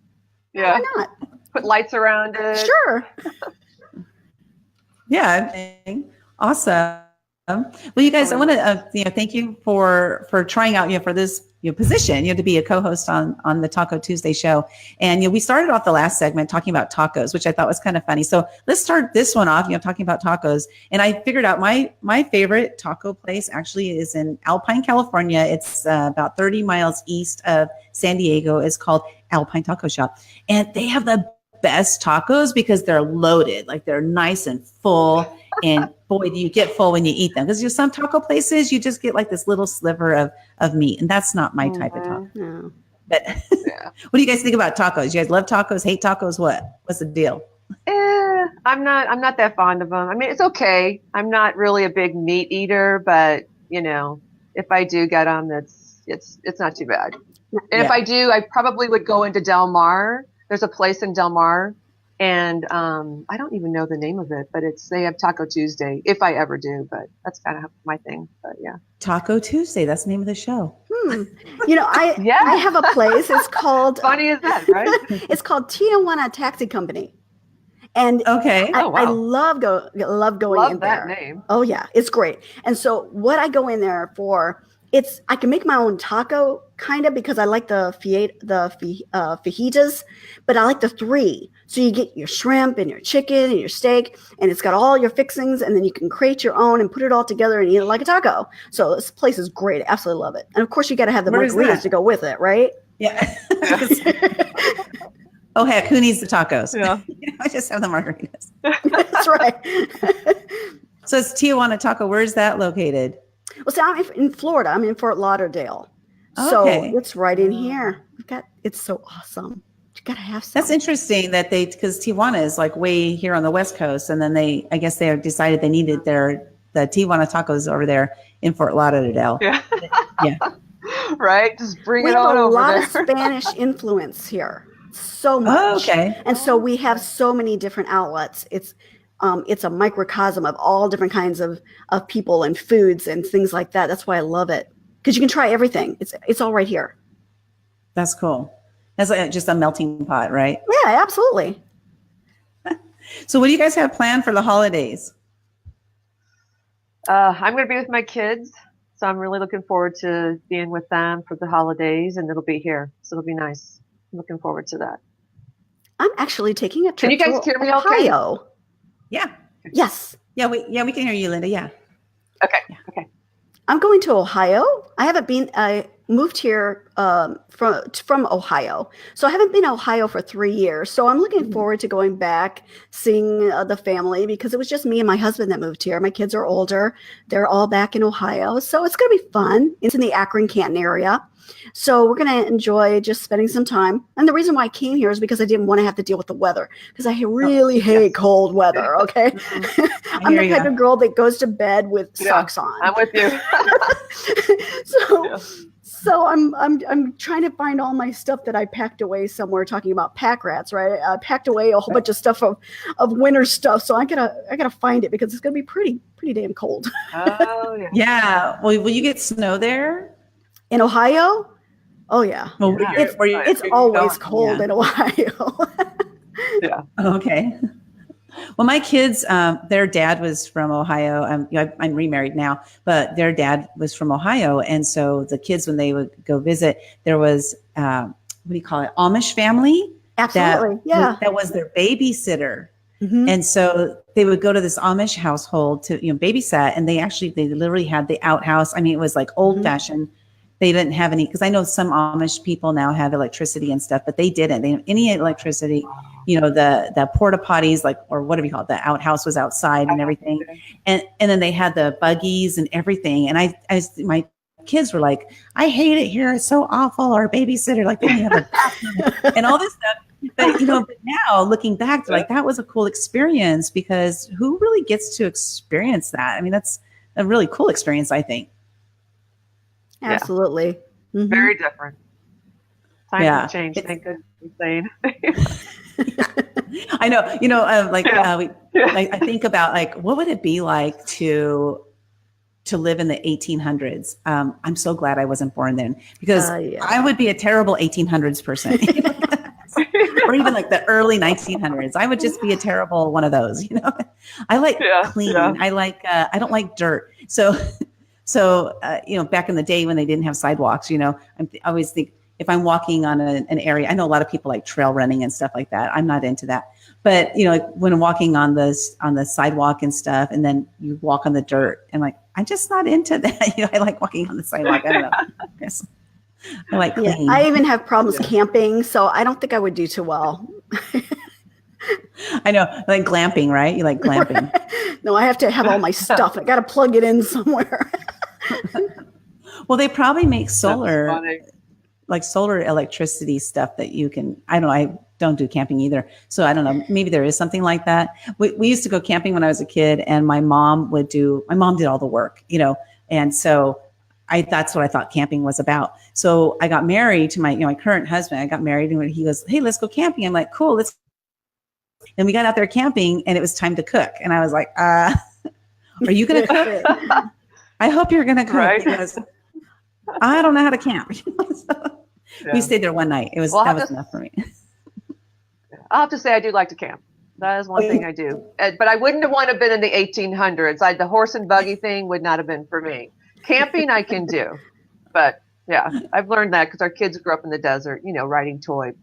E: Yeah.
D: Why not?
E: Put lights around it.
D: Sure.
A: Yeah. Well, you guys, I want to, thank you for trying out, for this, position, to be a co-host on the Taco Tuesday show. And, we started off the last segment talking about tacos, which I thought was kind of funny. So let's start this one off, talking about tacos. And I figured out my favorite taco place actually is in Alpine, California. It's about 30 miles east of San Diego. It's called Alpine Taco Shop. And they have the best tacos because they're loaded, like they're nice and full. And boy, do you get full when you eat them. Because some taco places, you just get like this little sliver of meat. And that's not my type of taco.
D: No.
A: But what do you guys think about tacos? You guys love tacos, hate tacos? What's the deal?
E: I'm not that fond of them. I mean, it's okay. I'm not really a big meat eater, but if I do get them, it's not too bad. And if I do, I probably would go into Del Mar. There's a place in Del Mar, and I don't even know the name of it, but they have Taco Tuesday if I ever do. But that's kind of my thing. But yeah,
A: Taco Tuesday. That's the name of the show.
D: I have a place. It's called.
E: Funny as that, right?
D: It's called Tijuana Taxi Company, and I love going in there.
E: That name.
D: Oh yeah, it's great. And so what I go in there for. I can make my own taco kind of because I like the fajitas, but I like the 3. So you get your shrimp and your chicken and your steak, and it's got all your fixings, and then you can create your own and put it all together and eat it like a taco. So this place is great. I absolutely love it. And of course, you got to have the margaritas to go with it, right?
A: Yeah. Oh heck, who needs the tacos?
E: Yeah.
A: I just have the margaritas.
D: That's right.
A: So it's Tijuana Taco. Where is that located?
D: Well, see, I'm in Florida. I'm in Fort Lauderdale. So it's right in here. It's so awesome. You got to have some.
A: That's interesting that because Tijuana is like way here on the West Coast. And then I guess they decided they needed the Tijuana tacos over there in Fort Lauderdale.
E: Yeah.
A: Yeah.
E: Right. Just bring
D: it
E: on over there.
D: We have a lot of Spanish influence here. So much.
A: Oh, okay.
D: And so we have so many different outlets. It's a microcosm of all different kinds of people and foods and things like that. That's why I love it, because you can try everything. It's all right here.
A: That's cool. That's like just a melting pot, right?
D: Yeah, absolutely.
A: So what do you guys have planned for the holidays?
E: I'm going to be with my kids, so I'm really looking forward to being with them for the holidays, and it'll be here, so it'll be nice. I'm looking forward to that.
D: I'm actually taking a trip
E: Can you guys hear me okay?
D: Ohio.
A: Yeah.
D: Yes.
A: Yeah, we can hear you, Lynda. Yeah.
E: Okay.
A: Yeah.
E: Okay.
D: I'm going to Ohio. I moved here from Ohio. So I haven't been to Ohio for 3 years. So I'm looking forward to going back, seeing the family, because it was just me and my husband that moved here. My kids are older. They're all back in Ohio. So it's going to be fun. It's in the Akron-Canton area. So we're going to enjoy just spending some time. And the reason why I came here is because I didn't want to have to deal with the weather, because I really hate cold weather. Okay. I'm the type of girl that goes to bed with socks on.
E: I'm with you.
D: So I'm trying to find all my stuff that I packed away somewhere, talking about pack rats, right? I packed away a whole bunch of stuff of winter stuff. So I gotta find it because it's gonna be pretty damn cold.
E: Oh yeah.
A: Yeah. Well, will you get snow there?
D: In Ohio? Oh yeah.
A: Well,
D: it's always cold in Ohio.
E: Yeah.
A: Okay. Well, my kids, their dad was from Ohio. I'm remarried now, but their dad was from Ohio. And so the kids, when they would go visit, there was, what do you call it? Amish family.
D: Absolutely.
A: That was their babysitter. Mm-hmm. And so they would go to this Amish household to, babysat. And they literally had the outhouse. I mean, it was like old fashioned. They didn't have any, because I know some Amish people now have electricity and stuff, but they didn't. They didn't have any electricity. The porta potties, or whatever you call it, the outhouse was outside and everything. And then they had the buggies and everything. And my kids were like, I hate it here. It's so awful. Our babysitter, they only have a bathroom and all this stuff. But, but now looking back, that was a cool experience, because who really gets to experience that? I mean, that's a really cool experience, I think.
D: Absolutely.
E: Yeah. Mm-hmm. Very different. Times have changed. Thank goodness. Insane.
A: I know, I think about like, what would it be like to live in the 1800s? I'm so glad I wasn't born then, because I would be a terrible 1800s person. Or even like the early 1900s. I would just be a terrible one of those, I like clean. Yeah. I like, I don't like dirt. So, back in the day when they didn't have sidewalks, I always think if I'm walking on an area, I know a lot of people like trail running and stuff like that. I'm not into that. But, like when I'm walking on the sidewalk and stuff, and then you walk on the dirt, and like, I'm just not into that. I like walking on the sidewalk. I don't know. I like clean.
D: Yeah, I even have problems camping, so I don't think I would do too well.
A: I know, like glamping, right? You like glamping.
D: No, I have to have all my stuff. I got to plug it in somewhere.
A: Well, they probably make solar electricity stuff that you can, I don't know, I don't do camping either. So I don't know, maybe there is something like that. We used to go camping when I was a kid, and my mom did all the work, and so that's what I thought camping was about. So I got married to my current husband. I got married, and he goes, "Hey, let's go camping." I'm like, "Cool, let's." And we got out there camping, and it was time to cook. And I was like, "Are you going to cook?" I hope you're going to cook, right? Because I don't know how to camp. We stayed there one night. That was enough for me.
E: I'll have to say I do like to camp. That is one thing I do. But I wouldn't have wanted to have been in the 1800s. The horse and buggy thing would not have been for me. Camping I can do. But yeah, I've learned that because our kids grew up in the desert, riding toy,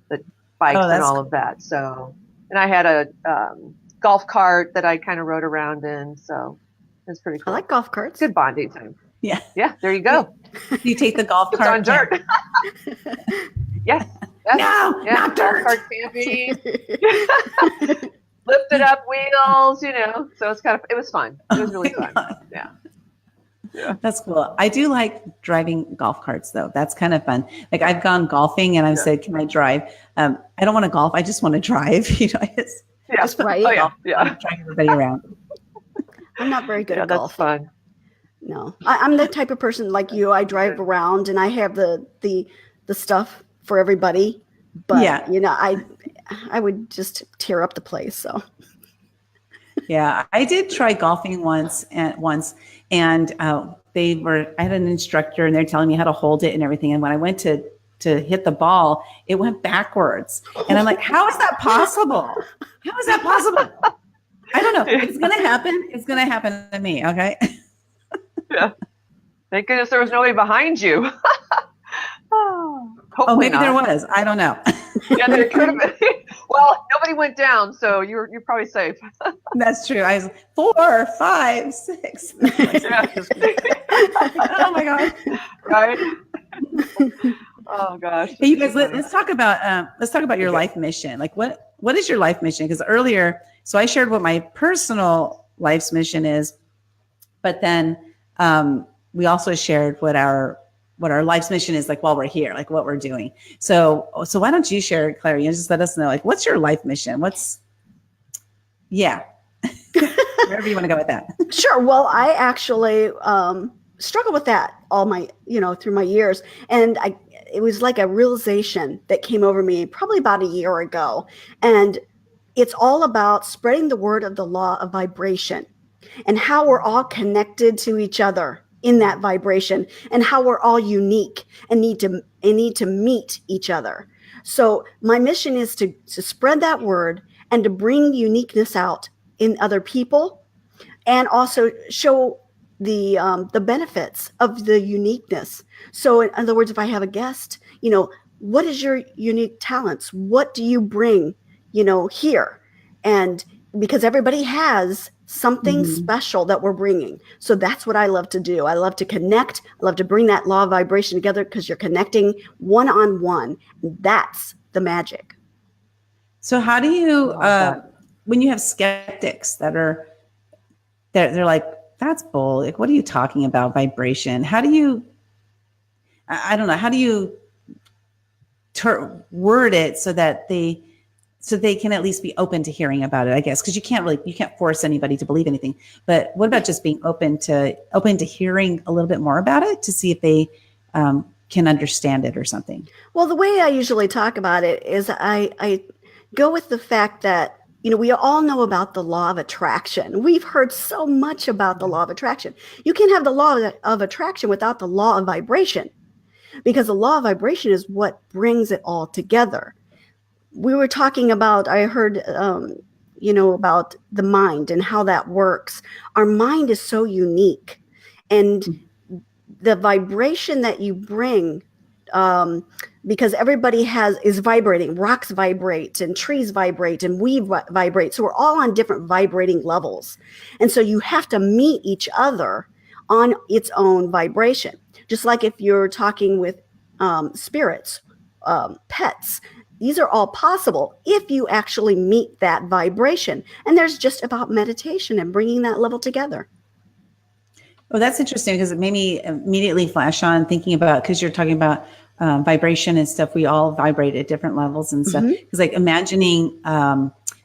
E: the bikes and all of that. So, and I had a golf cart that I kind of rode around in. So it's pretty cool.
D: I like golf carts.
E: Good bonding time.
A: Yeah.
E: Yeah, there you go.
A: You take the golf cart.
E: It's on dirt. Yes.
A: No, not dirt.
E: Golf cart camping. Lifted up wheels, So it was fun. It was really fun. Yeah. Yeah.
A: That's cool. I do like driving golf carts though. That's kind of fun. Like I've gone golfing and I've said, "Can I drive?" I don't want to golf. I just want to drive. Just
D: right.
A: Drive everybody around.
D: I'm not very good at golf.
E: That's fun.
D: No, I'm the type of person like you. I drive around and I have the stuff for everybody. But I would just tear up the place. So.
A: Yeah, I did try golfing once, and I had an instructor, and they're telling me how to hold it and everything. And when I went to hit the ball, it went backwards, and I'm like, "How is that possible? How is that possible?" I don't know. It's gonna happen. It's gonna happen to me. Okay.
E: Yeah. Thank goodness there was nobody behind you.
A: Maybe there was. I don't know.
E: Yeah, there could have been. Well, nobody went down, so you're probably safe.
A: That's true. I was 4, 5, 6. Oh my God.
E: Right. Oh gosh.
A: Hey, you guys, let's talk about your life mission. Like, what is your life mission? Because earlier, so I shared what my personal life's mission is, but then we also shared what our life's mission is, like while we're here, like what we're doing. So why don't you share it, Claire? Just let us know, like, what's your life mission? Wherever you want to go with that.
D: Sure. Well, I actually struggled with that all my, through my years. And it was like a realization that came over me probably about a year ago. And it's all about spreading the word of the law of vibration and how we're all connected to each other in that vibration, and how we're all unique and need to meet each other. So my mission is to spread that word and to bring uniqueness out in other people, and also show the benefits of the uniqueness. So in other words, if I have a guest, what is your unique talents? What do you bring, here? And because everybody has something special that we're bringing. So that's what I love to do. I love to connect. I love to bring that law of vibration together, because you're connecting one-on-one. That's the magic.
A: So how do you, when you have skeptics they're like, "That's bull. Like, what are you talking about, vibration?" How do you, I don't know, how do you word it so that they can at least be open to hearing about it, I guess, because you can't force anybody to believe anything. But what about just being open to hearing a little bit more about it to see if they can understand it or something?
D: Well, the way I usually talk about it is I go with the fact that, we all know about the law of attraction. We've heard so much about the law of attraction. You can't have the law of attraction without the law of vibration, because the law of vibration is what brings it all together. We were talking about, I heard, about the mind and how that works. Our mind is so unique, and the vibration that you bring, because everybody is vibrating. Rocks vibrate and trees vibrate and we vibrate. So we're all on different vibrating levels. And so you have to meet each other on its own vibration. Just like if you're talking with spirits, pets, these are all possible if you actually meet that vibration. And there's just about meditation and bringing that level together.
A: Well, that's interesting, because it made me immediately flash on thinking about, because you're talking about vibration and stuff. We all vibrate at different levels and stuff. Because like imagining,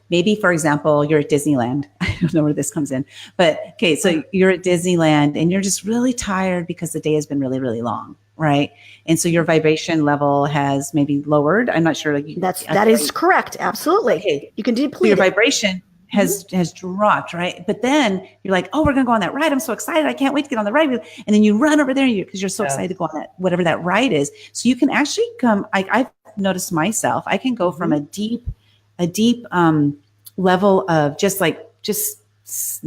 A: maybe, for example, you're at Disneyland. I don't know where this comes in, but okay. So you're at Disneyland and you're just really tired because the day has been really, really long. Right. And so your vibration level has maybe lowered. I'm not sure.
D: That is correct. Absolutely. Okay. You can deplete
A: your vibration has dropped, right? But then you're like, oh, we're going to go on that ride. I'm so excited. I can't wait to get on the ride. And then you run over there because you're so excited to go on that, whatever that ride is. So you can actually I've noticed myself, I can go from a deep level of just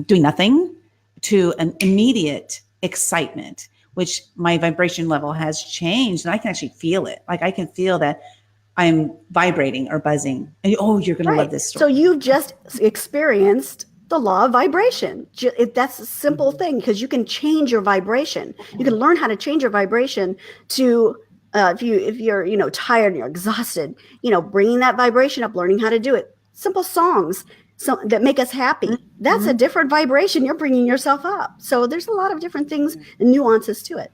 A: doing nothing to an immediate excitement, which my vibration level has changed, and I can actually feel it. Like I can feel that I'm vibrating or buzzing. And you're going to love this story.
D: So you've just experienced the law of vibration. That's a simple thing, because you can change your vibration. You can learn how to change your vibration to, if you're tired and you're exhausted, bringing that vibration up, learning how to do it. Simple songs that make us happy. That's a different vibration. You're bringing yourself up. So there's a lot of different things and nuances to it.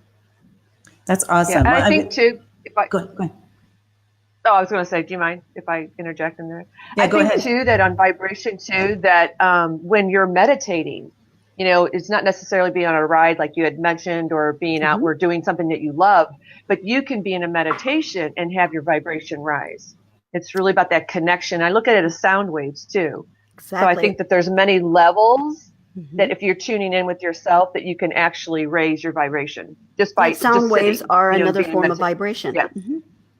A: That's awesome.
E: Yeah, and I think too,
A: go ahead.
E: Oh, I was going to say, do you mind if I interject in there?
A: Yeah, go ahead.
E: I think too that on vibration too, that when you're meditating, it's not necessarily being on a ride like you had mentioned, or being out or doing something that you love, but you can be in a meditation and have your vibration rise. It's really about that connection. I look at it as sound waves too. Exactly. So I think that there's many levels that if you're tuning in with yourself, that you can actually raise your vibration just by
D: sound waves
E: sitting,
D: are another form of vibration.
E: Yeah.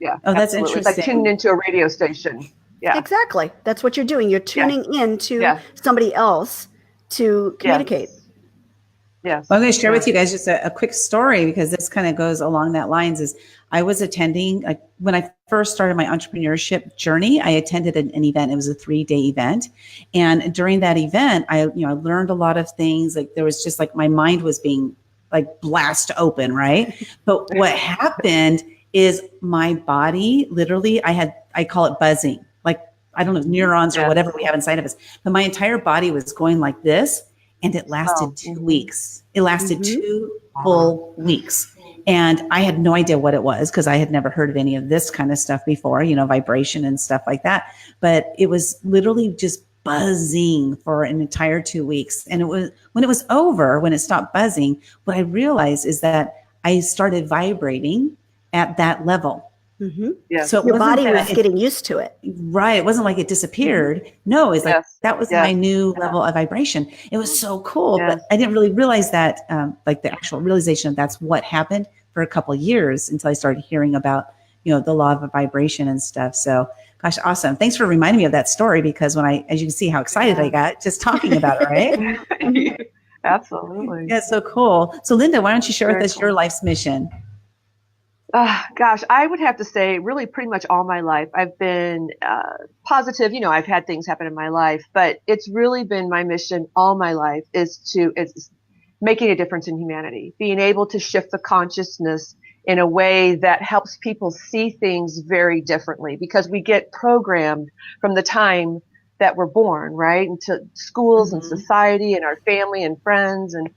E: Yeah.
A: Oh, that's
E: absolutely.
A: interesting.
E: It's like tuning into a radio station. Yeah.
D: Exactly. That's what you're doing. You're tuning into somebody else to communicate.
E: Yes.
A: Well, I'm going to share with you guys just a quick story, because this kind of goes along that lines. Is I was attending, when I first started my entrepreneurship journey, I attended an event. It was a 3-day event. And during that event, I learned a lot of things. Like there was just my mind was being blast open. Right. But what happened is my body, literally, I call it buzzing. I don't know, neurons or whatever we have inside of us, but my entire body was going like this. And it lasted 2 weeks. It lasted 2 full weeks. And I had no idea what it was, because I had never heard of any of this kind of stuff before, vibration and stuff like that. But it was literally just buzzing for an entire 2 weeks. And when it was over, when it stopped buzzing, what I realized is that I started vibrating at that level.
D: Yeah. So your body was getting used to it.
A: Right. It wasn't like it disappeared. No, it's that was my new level of vibration. It was so cool, but I didn't really realize that, the actual realization of that's what happened for a couple of years, until I started hearing about, the law of vibration and stuff. So gosh, awesome. Thanks for reminding me of that story, because as you can see how excited I got just talking about it, right?
E: Absolutely.
A: Yeah. So cool. So Lynda, why don't you share with us your life's mission?
E: Gosh, I would have to say really pretty much all my life I've been positive. I've had things happen in my life, but it's really been my mission all my life is making a difference in humanity, being able to shift the consciousness in a way that helps people see things very differently, because we get programmed from the time that we're born, right, into schools and society and our family and friends and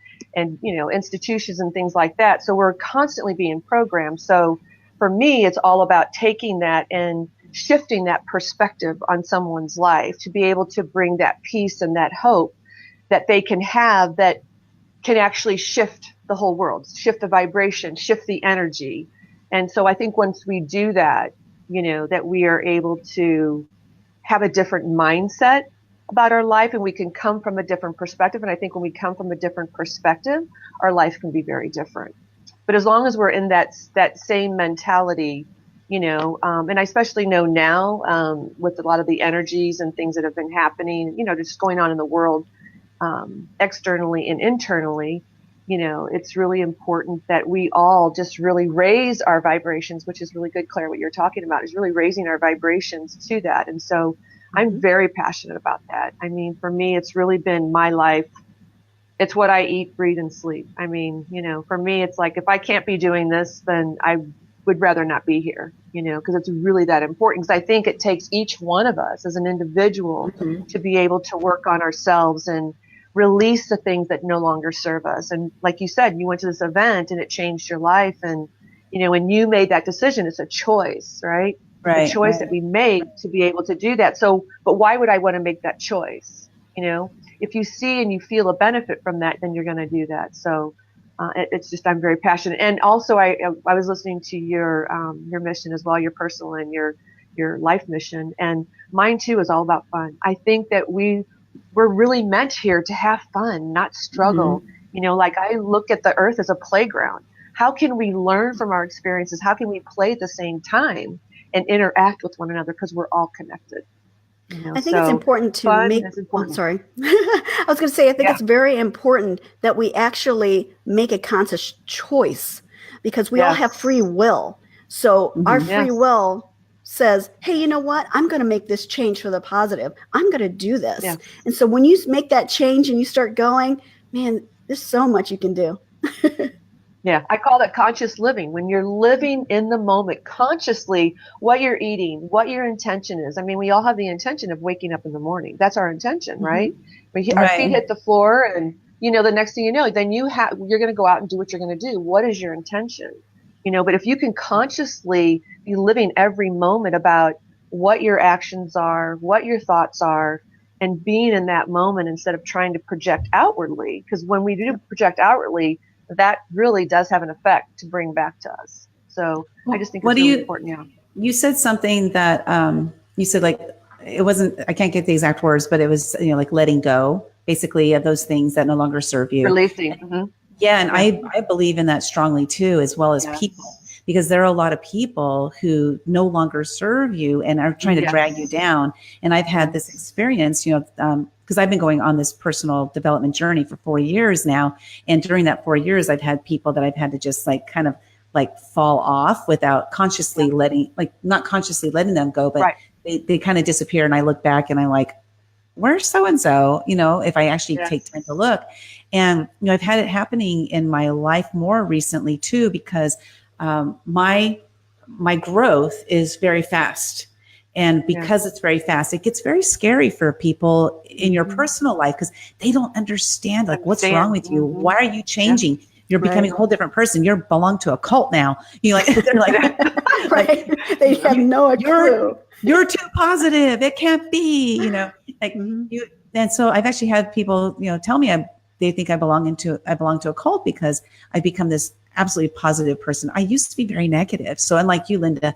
E: institutions and things like that. So we're constantly being programmed. So for me, it's all about taking that and shifting that perspective on someone's life to be able to bring that peace and that hope that they can have, that can actually shift the whole world, shift the vibration, shift the energy. And so I think once we do that, that we are able to have a different mindset about our life, and we can come from a different perspective. And I think when we come from a different perspective, our life can be very different. But as long as we're in that same mentality, and I especially know now with a lot of the energies and things that have been happening, just going on in the world, externally and internally, it's really important that we all just really raise our vibrations, which is really good, Claire, what you're talking about is really raising our vibrations to that. And so I'm very passionate about that. I mean, for me, it's really been my life. It's what I eat, breathe, and sleep. I mean, for me, it's like, if I can't be doing this, then I would rather not be here, because it's really that important. Because I think it takes each one of us as an individual to be able to work on ourselves and release the things that no longer serve us. And like you said, you went to this event and it changed your life. And, when you made that decision, it's a choice, right?
A: Right.
E: The choice that we made to be able to do that. So, but why would I want to make that choice? If you see and you feel a benefit from that, then you're going to do that. So it's just, I'm very passionate. And also I was listening to your mission as well, your personal and your life mission. And mine too is all about fun. I think that we're really meant here to have fun, not struggle. Like I look at the earth as a playground. How can we learn from our experiences? How can we play at the same time and interact with one another? Because we're all connected.
D: I think it's important to make,
E: important.
D: Oh, sorry. I was going to say, I think it's very important that we actually make a conscious choice, because we all have free will. So our free will says, hey, you know what? I'm going to make this change for the positive. I'm going to do this. Yeah. And so when you make that change and you start going, man, there's so much you can do.
E: Yeah, I call that conscious living. When you're living in the moment consciously, what you're eating, what your intention is. I mean, we all have the intention of waking up in the morning. That's our intention, right? Our feet hit the floor, and the next thing you know, then you're going to go out and do what you're going to do. What is your intention? But if you can consciously be living every moment about what your actions are, what your thoughts are, and being in that moment instead of trying to project outwardly, because when we do project outwardly, that really does have an effect to bring back to us. So I just think it's really important. Yeah.
A: You said something that you said, like, it wasn't, I can't get the exact words, but it was, like letting go basically of those things that no longer serve you.
E: Releasing.
A: Yeah. And I believe in that strongly too, as well as people, because there are a lot of people who no longer serve you and are trying to drag you down. And I've had this experience, because I've been going on this personal development journey for 4 years now. And during that 4 years, I've had people that I've had to just kind of fall off without consciously not consciously letting them go, but they kind of disappear. And I look back and I'm like, where's so-and-so, if I actually take time to look. And, I've had it happening in my life more recently too, because my growth is very fast. And because it's very fast, it gets very scary for people in your personal life, because they don't understand what's wrong with you. Why are you changing? You're becoming a whole different person. You belong to a cult now. They're like,
D: they have no clue.
A: You're too positive. It can't be, And so I've actually had people, tell me they think I belong to a cult, because I've become this absolutely positive person. I used to be very negative. So unlike you, Lynda,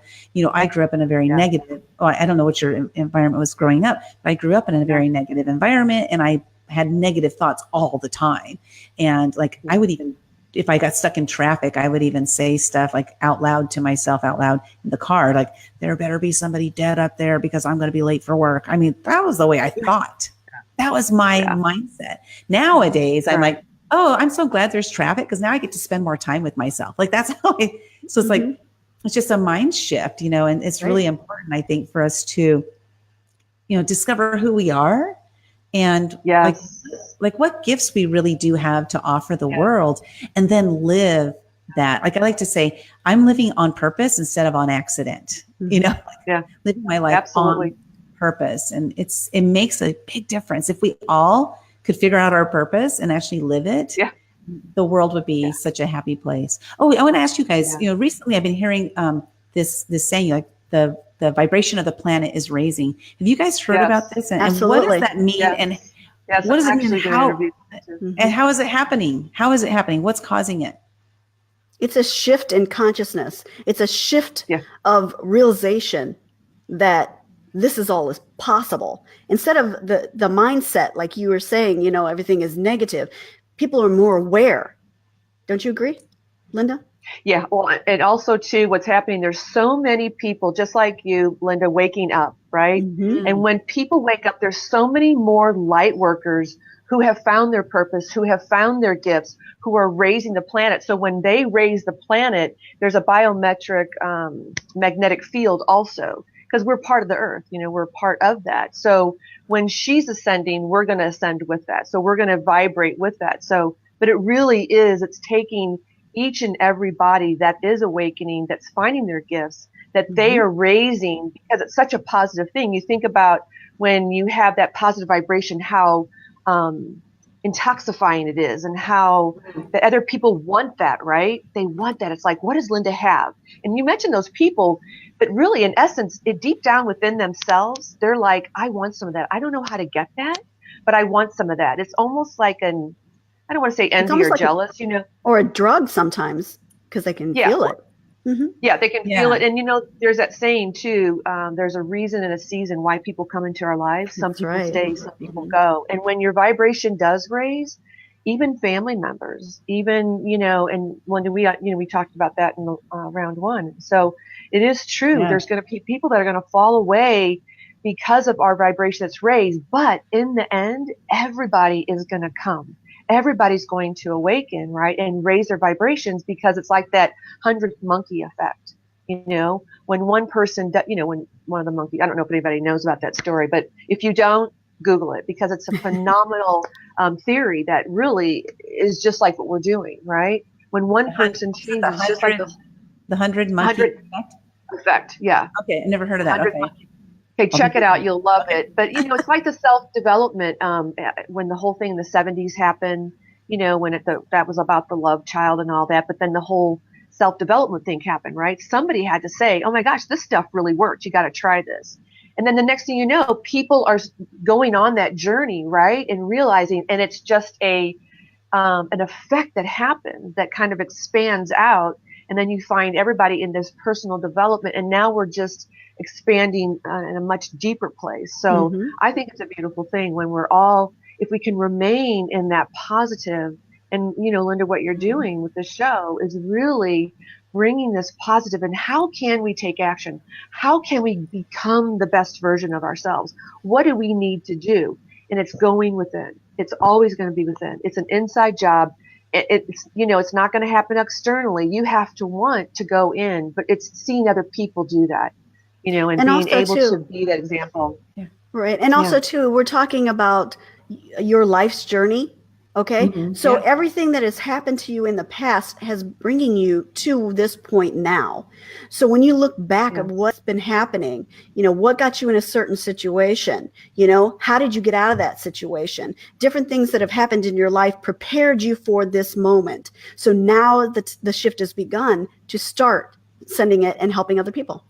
A: I grew up in a very negative, I don't know what your environment was growing up, but I grew up in a very negative environment, and I had negative thoughts all the time. And I would even, if I got stuck in traffic, I would even say stuff out loud to myself, out loud in the car, there better be somebody dead up there because I'm going to be late for work. I mean, that was the way I thought. That was my mindset. Nowadays, I'm like, oh, I'm so glad there's traffic, because now I get to spend more time with myself. That's how so it's it's just a mind shift, and it's really important, I think, for us to, discover who we are and what gifts we really do have to offer the world, and then live that. I like to say, I'm living on purpose instead of on accident, living my life on purpose. And it makes a big difference. If we all could figure out our purpose and actually live it, the world would be such a happy place. Oh, I want to ask you guys, recently I've been hearing this saying, the vibration of the planet is raising. Have you guys heard about this? And what does that mean? And what does it mean? And how is it happening? How is it happening? What's causing it?
D: It's a shift in consciousness. It's a shift of realization that this is all is possible. Instead of the mindset, like you were saying, you know, everything is negative. People are more aware. Don't you agree, Lynda?
E: Yeah. Well, and also too, what's happening, there's so many people just like you, Lynda, waking up, right?
D: Mm-hmm.
E: And when people wake up, there's so many more light workers who have found their purpose, who have found their gifts, who are raising the planet. So when they raise the planet, there's a biometric magnetic field also, because we're part of the earth, you know, we're part of that. So when she's ascending, we're going to ascend with that. So we're going to vibrate with that. So, but it really is, it's taking each and every body that is awakening, that's finding their gifts, that they are raising, because it's such a positive thing. You think about when you have that positive vibration, how intoxifying it is, and how the other people want that, right? They want that. It's like, what does Lynda have? And you mentioned those people, but really in essence, it deep down within themselves, they're like, I want some of that. I don't know how to get that, but I want some of that. It's almost like I don't want to say envy or like jealous, you know.
D: Or a drug sometimes, because they can feel it. Mm-hmm.
E: Yeah, they can feel it. And, you know, there's that saying, too, there's a reason and a season why people come into our lives. Some people stay, some people go. And when your vibration does raise, even family members, even, you know, and Lynda, we talked about that in round one. So it is true. Yeah. There's going to be people that are going to fall away because of our vibration that's raised. But in the end, everybody is going to come. Everybody's going to awaken, right, and raise their vibrations, because it's like that 100th monkey effect. You know, when one person, when one of the monkeys, I don't know if anybody knows about that story, but if you don't, Google it, because it's a phenomenal theory that really is just like what we're doing, right? When one person changes, just like the
A: 100 monkey
E: effect. Yeah.
A: Okay, I never heard of that. Okay.
E: Okay, check it out. You'll love it. But, you know, it's like the self-development, when the whole thing in the 70s happened, you know, when that was about the love child and all that. But then the whole self-development thing happened, right? Somebody had to say, oh, my gosh, this stuff really works. You got to try this. And then the next thing you know, people are going on that journey, right, and realizing, and it's just an effect that happens that kind of expands out. And then you find everybody in this personal development. And now we're just expanding in a much deeper place. So I think it's a beautiful thing when we're all, if we can remain in that positive. And, you know, Lynda, what you're doing with the show is really bringing this positive. And how can we take action? How can we become the best version of ourselves? What do we need to do? And it's going within. It's always going to be within. It's an inside job. It's, you know, it's not going to happen externally. You have to want to go in, but it's seeing other people do that, you know, and being able to be that example. Yeah.
D: Right. And also too, we're talking about your life's journey. Okay. So everything that has happened to you in the past has bringing you to this point now. So when you look back at what's been happening, you know, what got you in a certain situation, you know, how did you get out of that situation? Different things that have happened in your life prepared you for this moment. So now the shift has begun to start sending it and helping other people.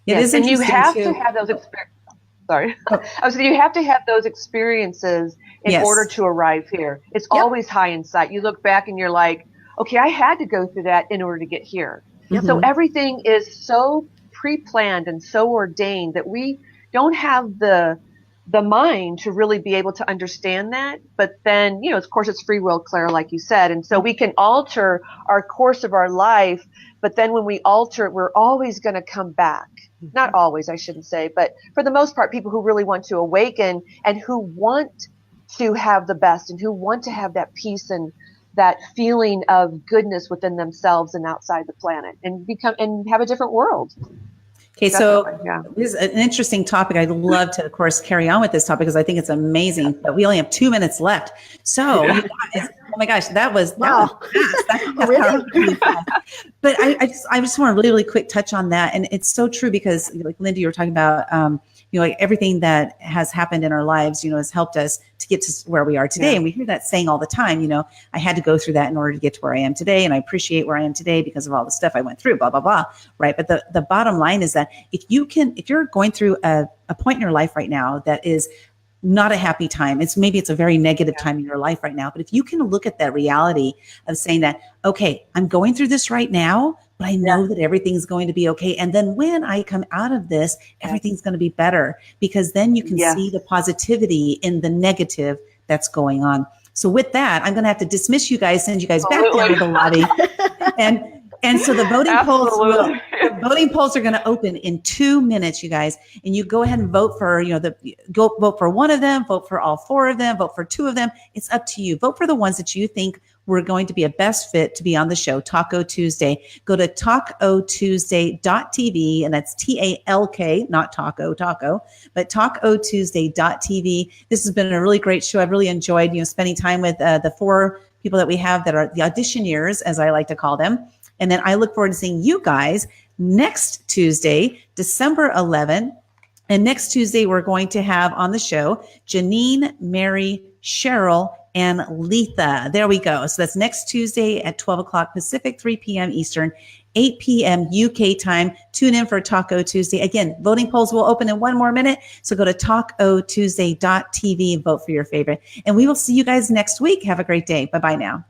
E: Yes. And you have to have those experiences. Sorry. I was saying you have to have those experiences in order to arrive here. It's always high in sight. You look back and you're like, okay, I had to go through that in order to get here. So everything is so pre-planned and so ordained that we don't have the mind to really be able to understand that. But then, you know, of course, it's free will, Claire, like you said. And so we can alter our course of our life. But then when we alter it, we're always going to come back. Not always, I shouldn't say, but for the most part, people who really want to awaken and who want to have the best and who want to have that peace and that feeling of goodness within themselves and outside the planet and have a different world.
A: Okay, so this is an interesting topic. I'd love to, of course, carry on with this topic because I think it's amazing, but we only have 2 minutes left. So, you guys, oh my gosh, that was fast. That's really fast. But I just want to really quick touch on that. And it's so true because, like Lynda, you were talking about, you know, like everything that has happened in our lives, you know, has helped us to get to where we are today. And we hear that saying all the time, you know, I had to go through that in order to get to where I am today. And I appreciate where I am today because of all the stuff I went through, blah, blah, blah. Right. But the bottom line is that if you're going through a point in your life right now that is not a happy time, it's a very negative time in your life right now. But if you can look at that reality of saying that, okay, I'm going through this right now, but I know that everything's going to be okay. And then when I come out of this, everything's going to be better, because then you can see the positivity in the negative that's going on. So with that, I'm going to have to dismiss you guys, send you guys back down to the lobby. And so the voting polls are going to open in 2 minutes, you guys. And you go ahead and vote for, vote for one of them, vote for all 4 of them, vote for 2 of them. It's up to you. Vote for the ones that you think were going to be a best fit to be on the show, Taco Tuesday. Go to tacotuesday.tv, and that's TALK, not taco, but tacotuesday.tv. This has been a really great show. I've really enjoyed, spending time with the 4 people that we have that are the auditioneers, as I like to call them. And then I look forward to seeing you guys next Tuesday, December 11th. And next Tuesday, we're going to have on the show Janine, Mary, Cheryl, and Letha. There we go. So that's next Tuesday at 12 o'clock Pacific, 3 p.m. Eastern, 8 p.m. UK time. Tune in for Taco Tuesday. Again, voting polls will open in 1 more minute. So go to tacotuesday.tv and vote for your favorite. And we will see you guys next week. Have a great day. Bye-bye now.